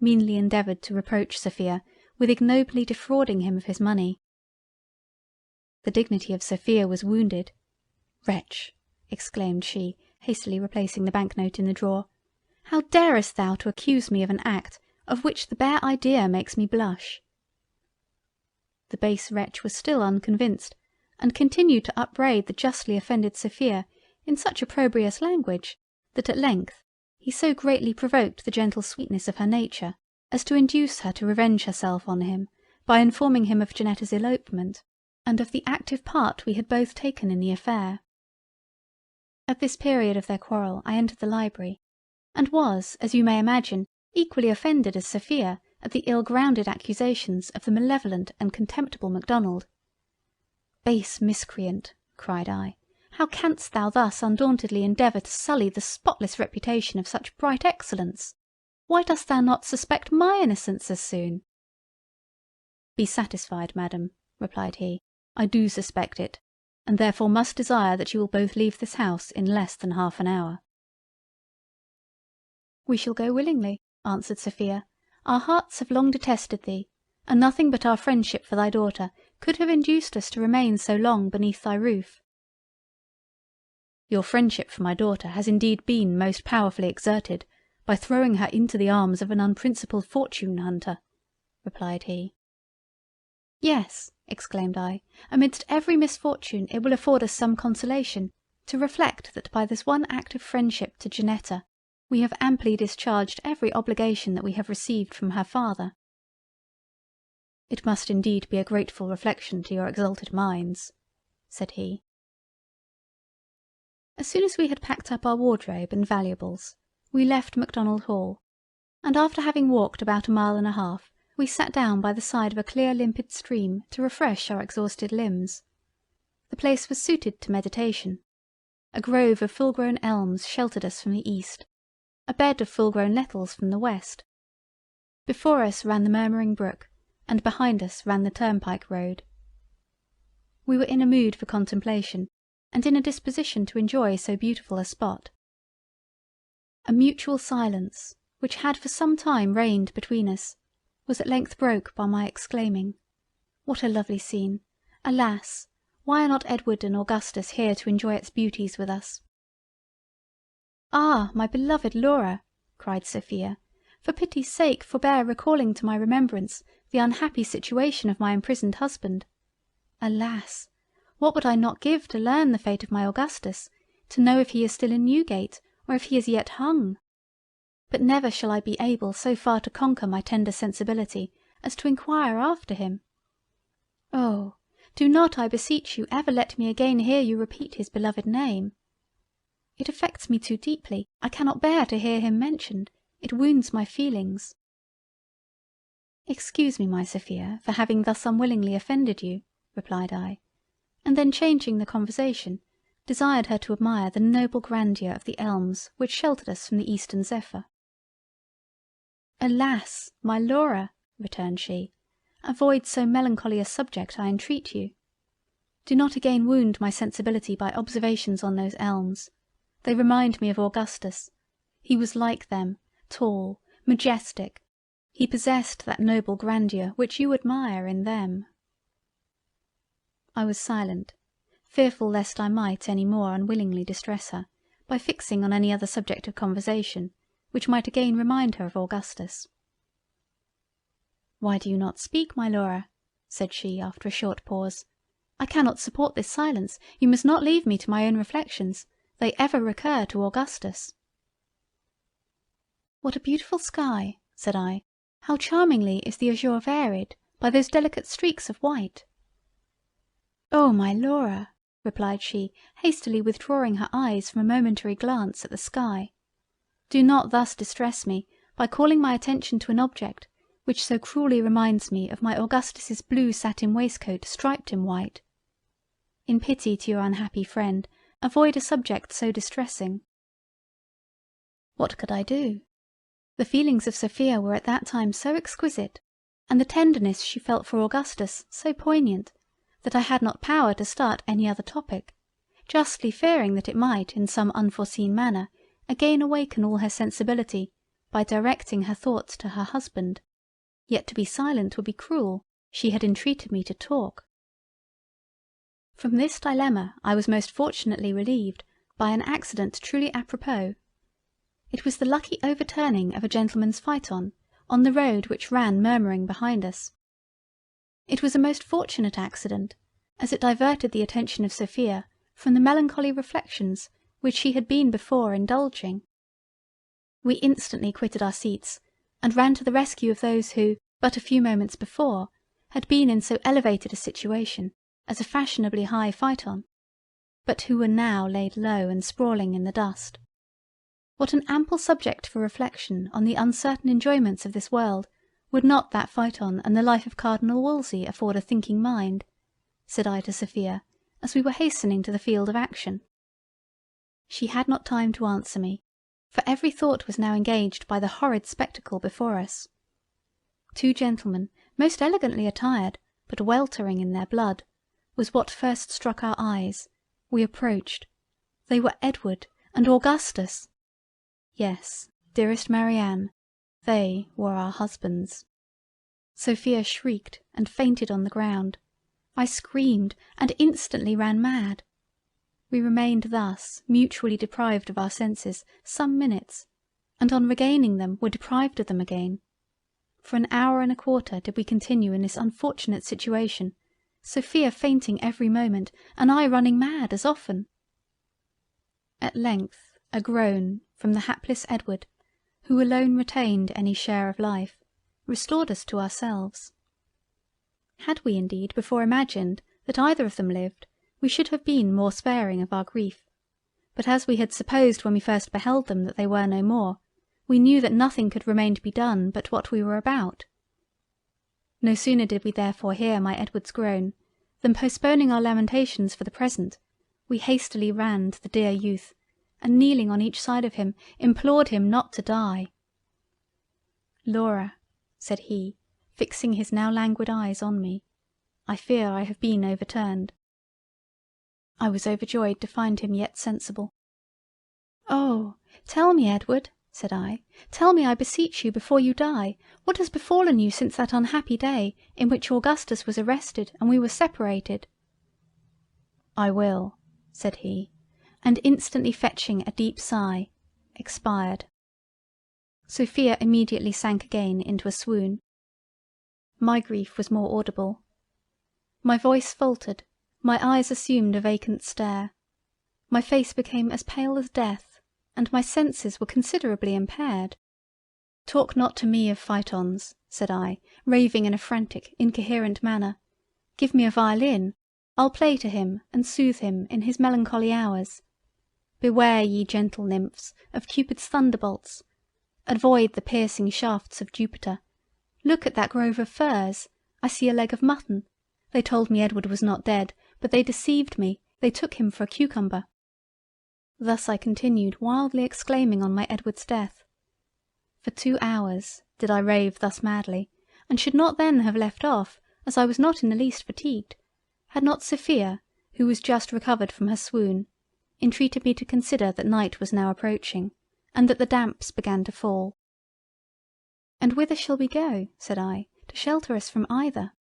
meanly endeavoured to reproach Sophia with ignobly defrauding him of his money. The dignity of Sophia was wounded. "Wretch!" exclaimed she, hastily replacing the banknote in the drawer, "how darest thou to accuse me of an act of which the bare idea makes me blush?" The base wretch was still unconvinced, and continued to upbraid the justly offended Sophia in such opprobrious language, that at length he so greatly provoked the gentle sweetness of her nature, as to induce her to revenge herself on him, by informing him of Janetta's elopement, and of the active part we had both taken in the affair. At this period of their quarrel I entered the library, and was, as you may imagine, equally offended as Sophia at the ill-grounded accusations of the malevolent and contemptible Macdonald. "Base miscreant," cried I, "how canst thou thus undauntedly endeavour to sully the spotless reputation of such bright excellence? Why dost thou not suspect my innocence as soon?" "Be satisfied, madam," replied he, "I do suspect it, and therefore must desire that you will both leave this house in less than half an hour." "We shall go willingly," answered Sophia. "Our hearts have long detested thee, and nothing but our friendship for thy daughter could have induced us to remain so long beneath thy roof." "Your friendship for my daughter has indeed been most powerfully exerted by throwing her into the arms of an unprincipled fortune hunter," replied he. "Yes," exclaimed I, "amidst every misfortune it will afford us some consolation to reflect that by this one act of friendship to Janetta we have amply discharged every obligation that we have received from her father." "It must indeed be a grateful reflection to your exalted minds," said he. As soon as we had packed up our wardrobe and valuables, we left Macdonald Hall, and after having walked about 1.5 miles, we sat down by the side of a clear limpid stream to refresh our exhausted limbs. The place was suited to meditation. A grove of full-grown elms sheltered us from the east, a bed of full-grown nettles from the west. Before us ran the murmuring brook, and behind us ran the turnpike road. We were in a mood for contemplation, and in a disposition to enjoy so beautiful a spot. A mutual silence, which had for some time reigned between us, was at length broke by my exclaiming, "What a lovely scene! Alas! why are not Edward and Augustus here to enjoy its beauties with us?" "Ah, my beloved Laura," cried Sophia, "for pity's sake forbear recalling to my remembrance the unhappy situation of my imprisoned husband. Alas! what would I not give to learn the fate of my Augustus, to know if he is still in Newgate, or if he is yet hung? But never shall I be able so far to conquer my tender sensibility as to inquire after him. Oh, do not, I beseech you, ever let me again hear you repeat his beloved name. It affects me too deeply, I cannot bear to hear him mentioned, it wounds my feelings." "Excuse me, my Sophia, for having thus unwillingly offended you," replied I, and then changing the conversation, desired her to admire the noble grandeur of the elms which sheltered us from the eastern zephyr. "Alas! my Laura," returned she, "avoid so melancholy a subject, I entreat you. Do not again wound my sensibility by observations on those elms. They remind me of Augustus. He was like them, tall, majestic. He possessed that noble grandeur which you admire in them." I was silent, fearful lest I might any more unwillingly distress her, by fixing on any other subject of conversation, which might again remind her of Augustus. "Why do you not speak, my Laura?" said she after a short pause. "I cannot support this silence, you must not leave me to my own reflections, they ever recur to Augustus." "What a beautiful sky," said I, "how charmingly is the azure varied by those delicate streaks of white." "Oh, my Laura," replied she, hastily withdrawing her eyes from a momentary glance at the sky, "do not thus distress me by calling my attention to an object which so cruelly reminds me of my Augustus's blue satin waistcoat striped in white. In pity to your unhappy friend, avoid a subject so distressing." What could I do? The feelings of Sophia were at that time so exquisite, and the tenderness she felt for Augustus so poignant, that I had not power to start any other topic, justly fearing that it might in some unforeseen manner again awaken all her sensibility by directing her thoughts to her husband. Yet to be silent would be cruel, she had entreated me to talk. From this dilemma I was most fortunately relieved by an accident truly apropos. It was the lucky overturning of a gentleman's phaeton on the road which ran murmuring behind us. It was a most fortunate accident, as it diverted the attention of Sophia from the melancholy reflections which she had been before indulging. We instantly quitted our seats, and ran to the rescue of those who, but a few moments before, had been in so elevated a situation as a fashionably high phaeton, but who were now laid low and sprawling in the dust. What an ample subject for reflection on the uncertain enjoyments of this world would not that phaeton and the life of Cardinal Wolsey afford a thinking mind, said I to Sophia, as we were hastening to the field of action. She had not time to answer me, for every thought was now engaged by the horrid spectacle before us. Two gentlemen, most elegantly attired, but weltering in their blood, was what first struck our eyes. We approached. They were Edward and Augustus. Yes, dearest Marianne, they were our husbands. Sophia shrieked and fainted on the ground. I screamed and instantly ran mad. We remained thus mutually deprived of our senses some minutes, and on regaining them were deprived of them again. For an hour and a quarter did we continue in this unfortunate situation, Sophia fainting every moment, and I running mad as often. At length a groan from the hapless Edward, who alone retained any share of life, restored us to ourselves. Had we indeed before imagined that either of them lived, we should have been more sparing of our grief, but as we had supposed when we first beheld them that they were no more, we knew that nothing could remain to be done but what we were about. No sooner did we therefore hear my Edward's groan, than postponing our lamentations for the present, we hastily ran to the dear youth, and kneeling on each side of him, implored him not to die. Laura, said he, fixing his now languid eyes on me, I fear I have been overturned. I was overjoyed to find him yet sensible. Oh, tell me, Edward, said I, tell me, I beseech you, before you die, what has befallen you since that unhappy day in which Augustus was arrested and we were separated. I will, said he, and instantly fetching a deep sigh, expired. Sophia immediately sank again into a swoon. My grief was more audible. My voice faltered, my eyes assumed a vacant stare, my face became as pale as death, and my senses were considerably impaired. Talk not to me of phaetons, said I, raving in a frantic, incoherent manner. Give me a violin, I'll play to him and soothe him in his melancholy hours. Beware, ye gentle nymphs, of Cupid's thunderbolts. Avoid the piercing shafts of Jupiter. Look at that grove of firs, I see a leg of mutton. They told me Edward was not dead, but they deceived me, they took him for a cucumber. Thus I continued wildly exclaiming on my Edward's death. For 2 hours did I rave thus madly, and should not then have left off, as I was not in the least fatigued, had not Sophia, who was just recovered from her swoon, entreated me to consider that night was now approaching, and that the damps began to fall. And whither shall we go, said I, to shelter us from either?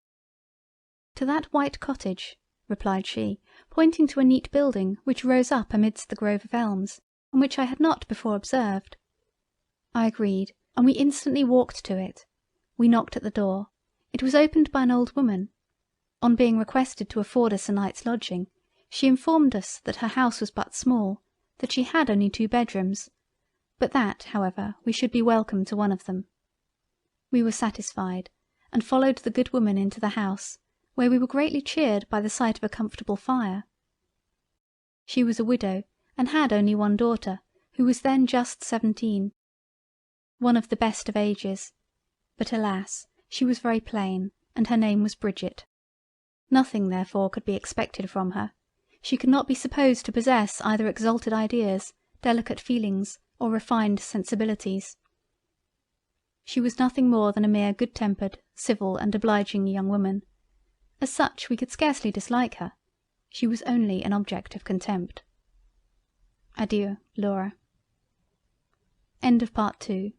To that white cottage, replied she, pointing to a neat building which rose up amidst the grove of elms, and which I had not before observed. I agreed, and we instantly walked to it. We knocked at the door. It was opened by an old woman. On being requested to afford us a night's lodging, she informed us that her house was but small, that she had only 2 bedrooms, but that, however, we should be welcome to one of them. We were satisfied, and followed the good woman into the house, where we were greatly cheered by the sight of a comfortable fire. She was a widow, and had only one daughter, who was then just 17. One of the best of ages, but alas, she was very plain, and her name was Bridget. Nothing therefore could be expected from her. She could not be supposed to possess either exalted ideas, delicate feelings, or refined sensibilities. She was nothing more than a mere good-tempered, civil and obliging young woman. As such we could scarcely dislike her. She was only an object of contempt. Adieu, Laura. End of Part 2.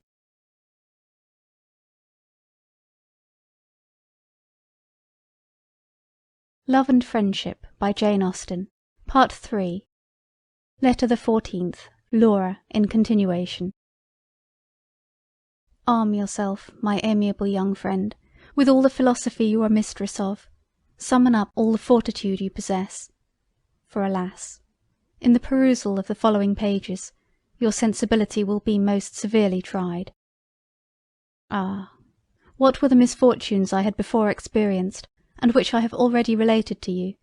Love and Friendship by Jane Austen, Part 3. Letter the 14th, Laura, in continuation. Arm yourself, my amiable young friend, with all the philosophy you are mistress of. Summon up all the fortitude you possess. For alas, in the perusal of the following pages, your sensibility will be most severely tried. Ah, what were the misfortunes I had before experienced, and which I have already related to you,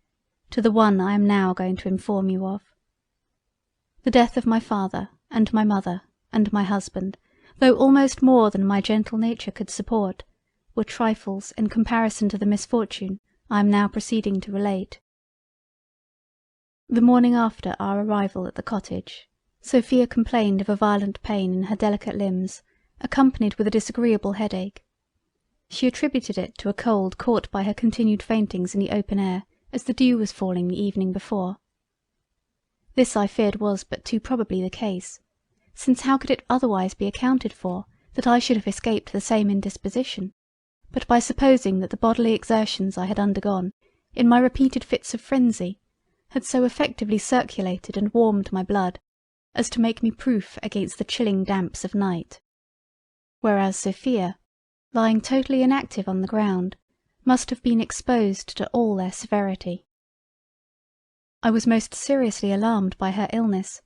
to the one I am now going to inform you of. The death of my father, and my mother, and my husband, though almost more than my gentle nature could support, were trifles in comparison to the misfortune I am now proceeding to relate. The morning after our arrival at the cottage, Sophia complained of a violent pain in her delicate limbs, accompanied with a disagreeable headache. She attributed it to a cold caught by her continued faintings in the open air as the dew was falling the evening before. This I feared was but too probably the case, since how could it otherwise be accounted for that I should have escaped the same indisposition, but by supposing that the bodily exertions I had undergone, in my repeated fits of frenzy, had so effectively circulated and warmed my blood, as to make me proof against the chilling damps of night. Whereas Sophia, lying totally inactive on the ground, must have been exposed to all their severity. I was most seriously alarmed by her illness,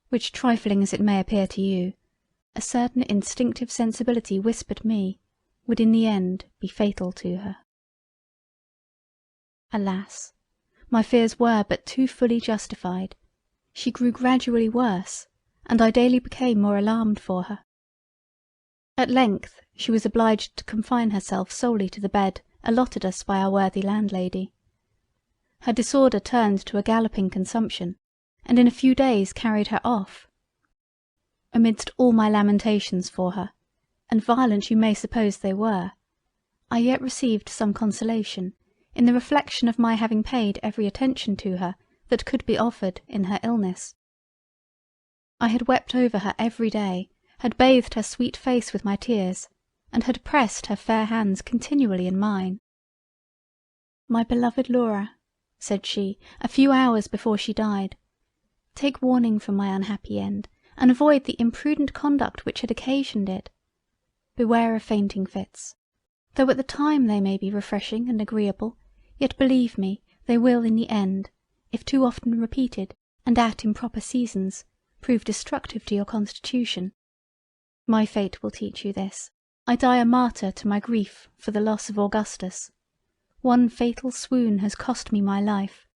which, trifling as it may appear to you, a certain instinctive sensibility whispered me, would in the end be fatal to her. Alas, my fears were but too fully justified. She grew gradually worse, and I daily became more alarmed for her. At length she was obliged to confine herself solely to the bed allotted us by our worthy landlady. Her disorder turned to a galloping consumption, and in a few days carried her off. Amidst all my lamentations for her, and violent you may suppose they were, I yet received some consolation in the reflection of my having paid every attention to her that could be offered in her illness. I had wept over her every day, had bathed her sweet face with my tears, and had pressed her fair hands continually in mine. "My beloved Laura," said she, a few hours before she died, "take warning from my unhappy end, and avoid the imprudent conduct which had occasioned it. Beware of fainting fits. Though at the time they may be refreshing and agreeable, yet believe me, they will in the end, if too often repeated, and at improper seasons, prove destructive to your constitution. My fate will teach you this. I die a martyr to my grief for the loss of Augustus. One fatal swoon has cost me my life.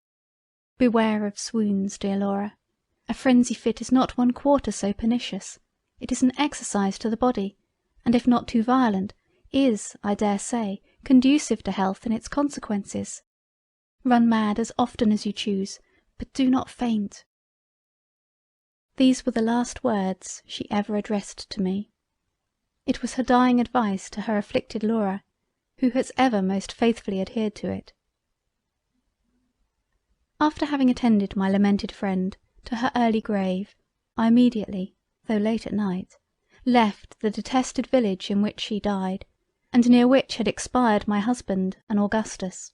Beware of swoons, dear Laura. A frenzy fit is not 1/4 so pernicious. It is an exercise to the body, and if not too violent, is, I dare say, conducive to health in its consequences. Run mad as often as you choose, but do not faint." These were the last words she ever addressed to me. It was her dying advice to her afflicted Laura, who has ever most faithfully adhered to it. After having attended my lamented friend to her early grave, I immediately, though late at night, left the detested village in which she died, and near which had expired my husband and Augustus.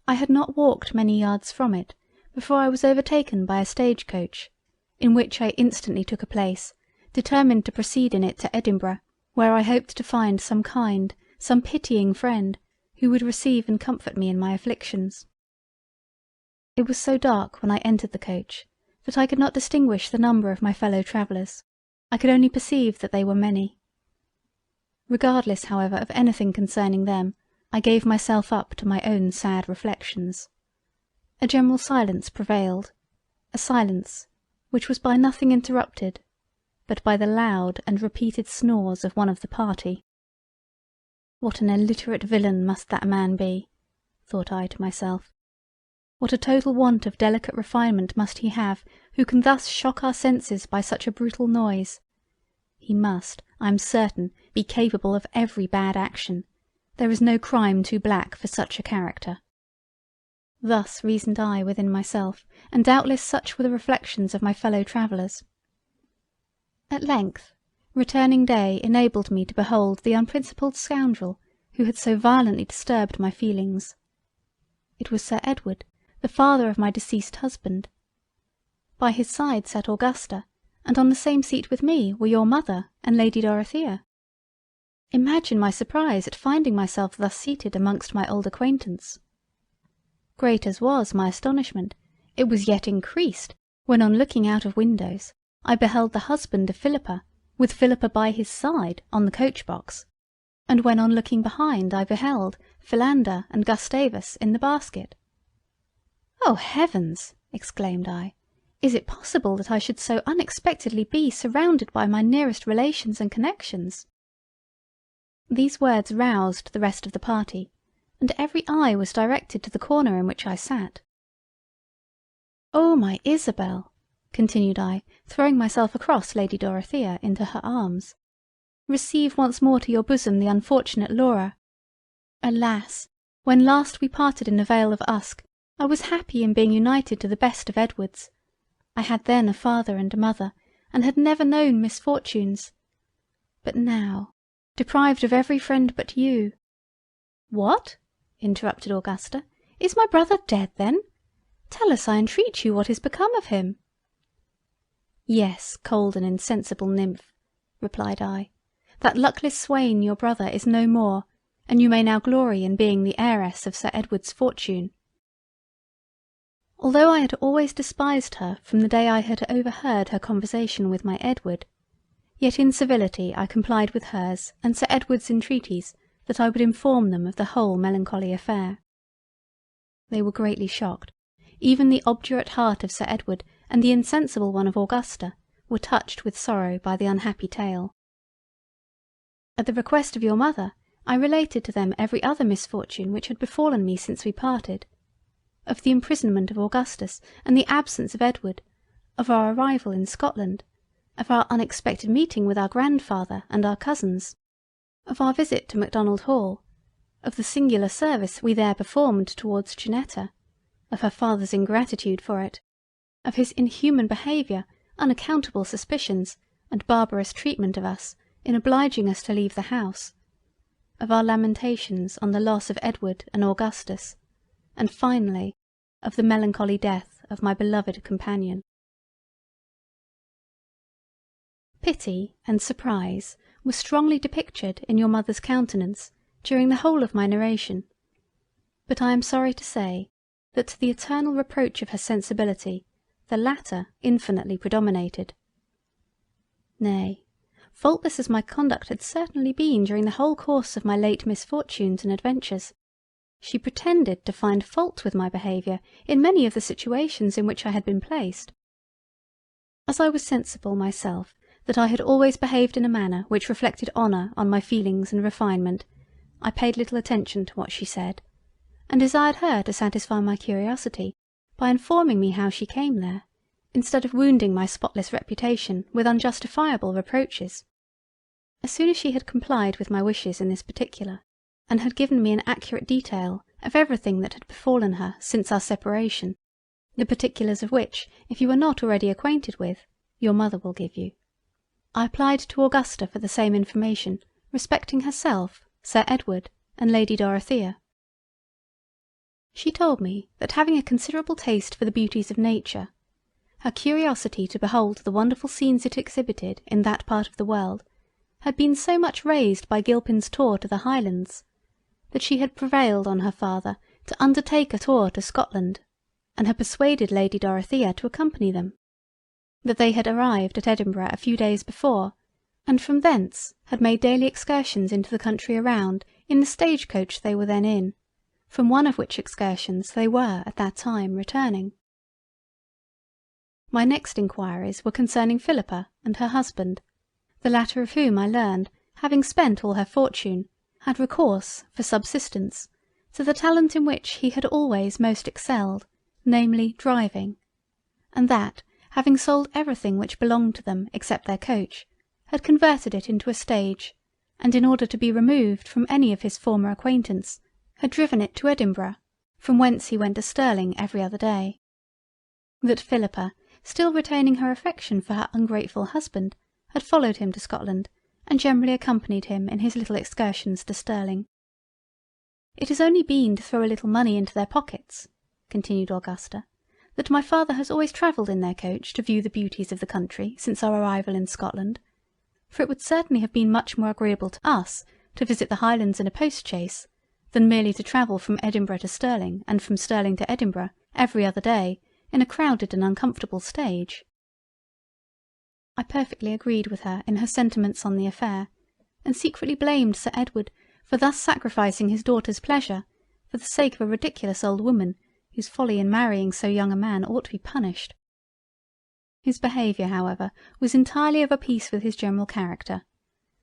I had not walked many yards from it before I was overtaken by a stage coach, in which I instantly took a place, determined to proceed in it to Edinburgh, where I hoped to find some kind, some pitying friend, who would receive and comfort me in my afflictions. It was so dark when I entered the coach, that I could not distinguish the number of my fellow travellers. I could only perceive that they were many. Regardless, however, of anything concerning them, I gave myself up to my own sad reflections. A general silence prevailed, a silence which was by nothing interrupted, but by the loud and repeated snores of one of the party. What an illiterate villain must that man be, thought I to myself. What a total want of delicate refinement must he have who can thus shock our senses by such a brutal noise. He must, I am certain, be capable of every bad action. There is no crime too black for such a character. Thus reasoned I within myself, and doubtless such were the reflections of my fellow travellers. At length, returning day enabled me to behold the unprincipled scoundrel who had so violently disturbed my feelings. It was Sir Edward, the father of my deceased husband. By his side sat Augusta, and on the same seat with me were your mother and Lady Dorothea. Imagine my surprise at finding myself thus seated amongst my old acquaintance. Great as was my astonishment, it was yet increased when on looking out of windows I beheld the husband of Philippa, with Philippa by his side on the coach box, and when on looking behind I beheld Philander and Gustavus in the basket. "Oh heavens!" exclaimed I, "is it possible that I should so unexpectedly be surrounded by my nearest relations and connections?" These words roused the rest of the party, and every eye was directed to the corner in which I sat. "Oh my Isabel!" continued I, throwing myself across Lady Dorothea into her arms, "receive once more to your bosom the unfortunate Laura. Alas! when last we parted in the Vale of Usk, I was happy in being united to the best of Edwards. I had then a father and a mother, and had never known misfortunes. But now, deprived of every friend but you—" "What?" interrupted Augusta, "is my brother dead then? Tell us, I entreat you, what is become of him?" "Yes, cold and insensible nymph," replied I, "that luckless swain your brother is no more, and you may now glory in being the heiress of Sir Edward's fortune." Although I had always despised her from the day I had overheard her conversation with my Edward, yet in civility I complied with hers and Sir Edward's entreaties that I would inform them of the whole melancholy affair. They were greatly shocked. Even the obdurate heart of Sir Edward and the insensible one of Augusta were touched with sorrow by the unhappy tale. At the request of your mother, I related to them every other misfortune which had befallen me since we parted. Of the imprisonment of Augustus and the absence of Edward, of our arrival in Scotland, of our unexpected meeting with our grandfather and our cousins, of our visit to Macdonald Hall, of the singular service we there performed towards Janetta, of her father's ingratitude for it, of his inhuman behaviour, unaccountable suspicions, and barbarous treatment of us in obliging us to leave the house, of our lamentations on the loss of Edward and Augustus, and finally of the melancholy death of my beloved companion. Pity and surprise were strongly depictured in your mother's countenance during the whole of my narration, but I am sorry to say that to the eternal reproach of her sensibility the latter infinitely predominated. Nay, faultless as my conduct had certainly been during the whole course of my late misfortunes and adventures, she pretended to find fault with my behaviour in many of the situations in which I had been placed. As I was sensible myself that I had always behaved in a manner which reflected honour on my feelings and refinement, I paid little attention to what she said, and desired her to satisfy my curiosity by informing me how she came there, instead of wounding my spotless reputation with unjustifiable reproaches. As soon as she had complied with my wishes in this particular, and had given me an accurate detail of everything that had befallen her since our separation, the particulars of which, if you are not already acquainted with, your mother will give you, I applied to Augusta for the same information respecting herself, Sir Edward, and Lady Dorothea. She told me that, having a considerable taste for the beauties of nature, her curiosity to behold the wonderful scenes it exhibited in that part of the world had been so much raised by Gilpin's tour to the Highlands, that she had prevailed on her father to undertake a tour to Scotland, and had persuaded Lady Dorothea to accompany them; that they had arrived at Edinburgh a few days before, and from thence had made daily excursions into the country around in the stage coach they were then in, from one of which excursions they were at that time returning. My next inquiries were concerning Philippa and her husband, the latter of whom I learned, having spent all her fortune, had recourse for subsistence to the talent in which he had always most excelled, namely driving, and that, having sold everything which belonged to them except their coach, had converted it into a stage, and in order to be removed from any of his former acquaintance, had driven it to Edinburgh, from whence he went to Stirling every other day. That Philippa, still retaining her affection for her ungrateful husband, had followed him to Scotland, and generally accompanied him in his little excursions to Stirling. "It has only been to throw a little money into their pockets," continued Augusta, "that my father has always travelled in their coach to view the beauties of the country since our arrival in Scotland, for it would certainly have been much more agreeable to us to visit the Highlands in a post-chaise, than merely to travel from Edinburgh to Stirling, and from Stirling to Edinburgh, every other day, in a crowded and uncomfortable stage." I perfectly agreed with her in her sentiments on the affair, and secretly blamed Sir Edward for thus sacrificing his daughter's pleasure for the sake of a ridiculous old woman whose folly in marrying so young a man ought to be punished. His behaviour, however, was entirely of a piece with his general character,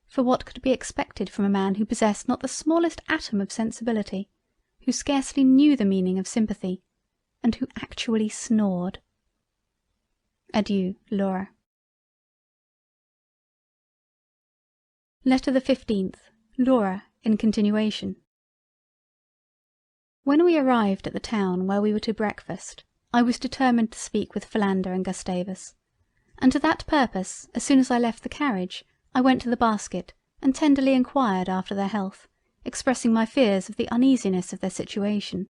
for what could be expected from a man who possessed not the smallest atom of sensibility, who scarcely knew the meaning of sympathy, and who actually snored. Adieu, Laura. Letter the 15th. Laura, in continuation. When we arrived at the town where we were to breakfast, I was determined to speak with Philander and Gustavus, and to that purpose, as soon as I left the carriage, I went to the basket and tenderly inquired after their health, expressing my fears of the uneasiness of their situation.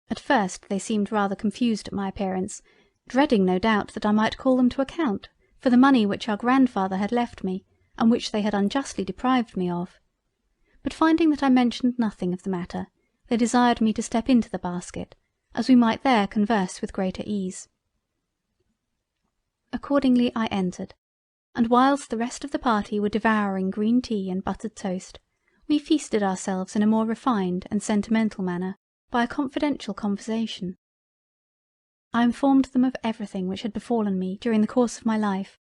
At first they seemed rather confused at my appearance, dreading no doubt that I might call them to account for the money which our grandfather had left me, and which they had unjustly deprived me of. But finding that I mentioned nothing of the matter, they desired me to step into the basket, as we might there converse with greater ease. Accordingly I entered, and whilst the rest of the party were devouring green tea and buttered toast, we feasted ourselves in a more refined and sentimental manner by a confidential conversation. I informed them of everything which had befallen me during the course of my life,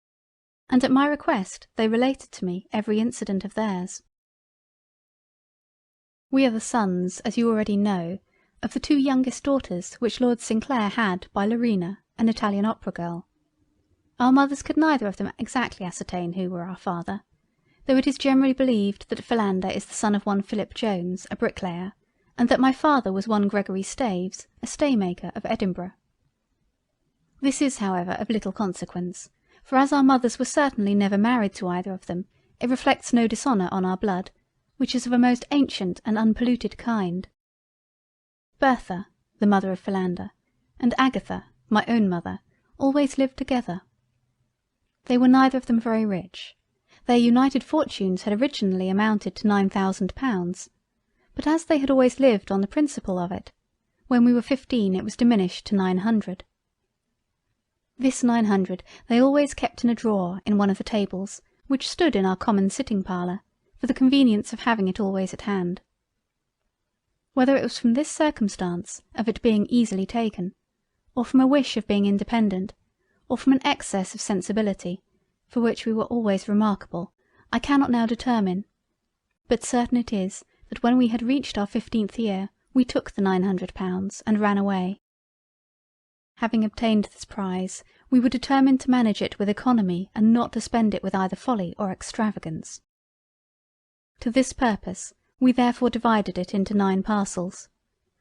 and at my request they related to me every incident of theirs. We are the sons, as you already know, of the two youngest daughters which Lord Sinclair had by Larina, an Italian opera girl. Our mothers could neither of them exactly ascertain who were our father, though it is generally believed that Philander is the son of one Philip Jones, a bricklayer, and that my father was one Gregory Staves, a staymaker of Edinburgh. This is, however, of little consequence, for as our mothers were certainly never married to either of them, it reflects no dishonour on our blood, which is of a most ancient and unpolluted kind. Bertha, the mother of Philander, and Agatha, my own mother, always lived together. They were neither of them very rich. Their united fortunes had originally amounted to £9,000, but as they had always lived on the principle of it, when we were 15 it was diminished to 900. This 900 they always kept in a drawer in one of the tables which stood in our common sitting parlour, for the convenience of having it always at hand. Whether it was from this circumstance of it being easily taken, or from a wish of being independent, or from an excess of sensibility, for which we were always remarkable, I cannot now determine, but certain it is that when we had reached our 15th year we took the £900 and ran away. Having obtained this prize, we were determined to manage it with economy and not to spend it with either folly or extravagance. To this purpose we therefore divided it into 9 parcels,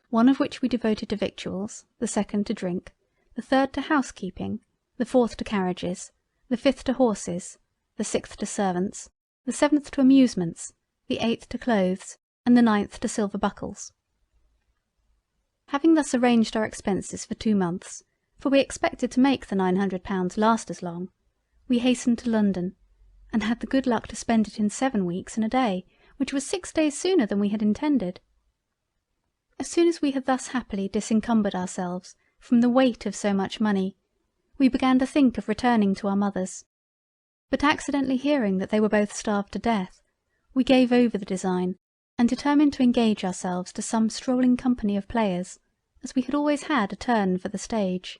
one of which we devoted to victuals, the second to drink, the third to housekeeping, the fourth to carriages, the fifth to horses, the sixth to servants, the seventh to amusements, the eighth to clothes, and the 9th to silver buckles. Having thus arranged our expenses for 2 months, for we expected to make the £900 last as long, we hastened to London, and had the good luck to spend it in 7 weeks and a day, which was 6 days sooner than we had intended. As soon as we had thus happily disencumbered ourselves from the weight of so much money, we began to think of returning to our mothers, but accidentally hearing that they were both starved to death, we gave over the design, and determined to engage ourselves to some strolling company of players, as we had always had a turn for the stage.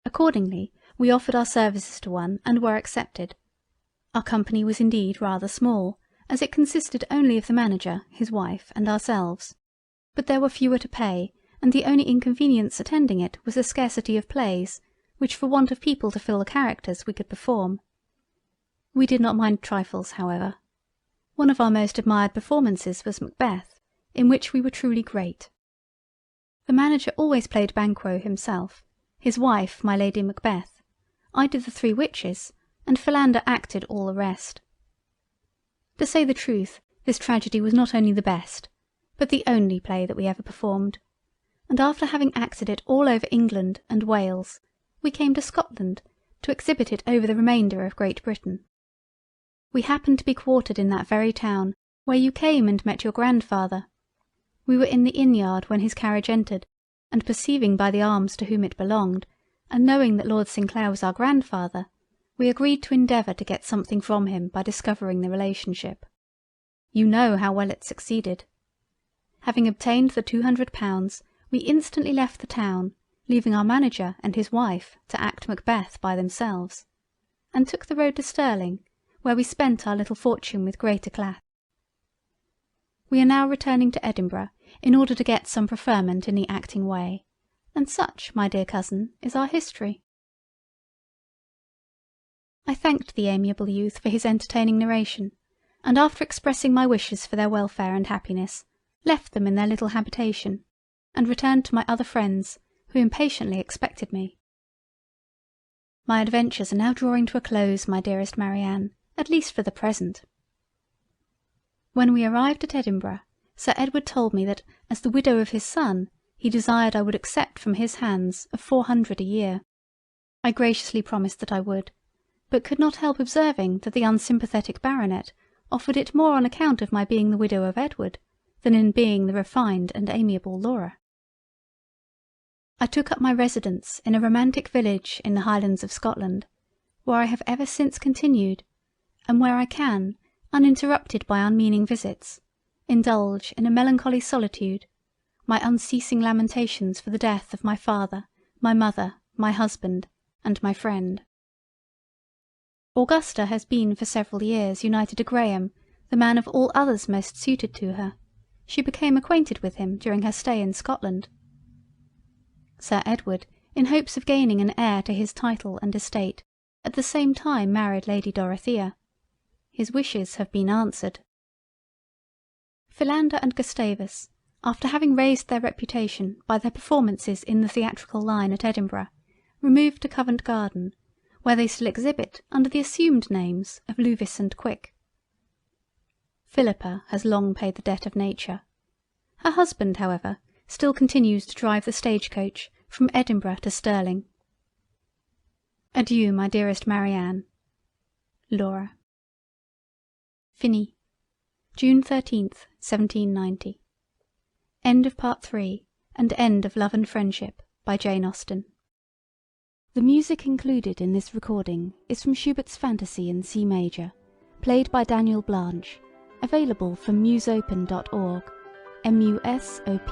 Accordingly we offered our services to one, and were accepted. Our company was indeed rather small, as it consisted only of the manager, his wife, and ourselves, but there were fewer to pay, and the only inconvenience attending it was the scarcity of plays, which for want of people to fill the characters we could perform. We did not mind trifles, however. One of our most admired performances was Macbeth, in which we were truly great. The manager always played Banquo himself, his wife my Lady Macbeth, I did the three witches, and Philander acted all the rest. To say the truth, this tragedy was not only the best, but the only play that we ever performed, and after having acted it all over England and Wales, we came to Scotland to exhibit it over the remainder of Great Britain. We happened to be quartered in that very town where you came and met your grandfather. We were in the inn-yard when his carriage entered, and perceiving by the arms to whom it belonged, and knowing that Lord Sinclair was our grandfather, we agreed to endeavour to get something from him by discovering the relationship. You know how well it succeeded. Having obtained the £200, we instantly left the town, leaving our manager and his wife to act Macbeth by themselves, and took the road to Stirling, where we spent our little fortune with great eclat. We are now returning to Edinburgh in order to get some preferment in the acting way, and such, my dear cousin, is our history. I thanked the amiable youth for his entertaining narration, and after expressing my wishes for their welfare and happiness, left them in their little habitation, and returned to my other friends, who impatiently expected me. My adventures are now drawing to a close, my dearest Marianne, at least for the present. When we arrived at Edinburgh, Sir Edward told me that, as the widow of his son, he desired I would accept from his hands of 400 a year. I graciously promised that I would, but could not help observing that the unsympathetic baronet offered it more on account of my being the widow of Edward, than in being the refined and amiable Laura. I took up my residence in a romantic village in the Highlands of Scotland, where I have ever since continued, and where I can, uninterrupted by unmeaning visits, indulge in a melancholy solitude, my unceasing lamentations for the death of my father, my mother, my husband, and my friend. Augusta has been for several years united to Graham, the man of all others most suited to her. She became acquainted with him during her stay in Scotland. Sir Edward, in hopes of gaining an heir to his title and estate, at the same time married Lady Dorothea. His wishes have been answered. Philander and Gustavus, after having raised their reputation by their performances in the theatrical line at Edinburgh, removed to Covent Garden, where they still exhibit under the assumed names of Luvis and Quick. Philippa has long paid the debt of nature. Her husband, however, still continues to drive the stagecoach from Edinburgh to Stirling. Adieu, my dearest Marianne. Laura. Finis, June 13th, 1790. End of Part 3 and end of Love and Friendship by Jane Austen. The music included in this recording is from Schubert's Fantasy in C major, played by Daniel Blanche, available from musopen.org, musopen.org.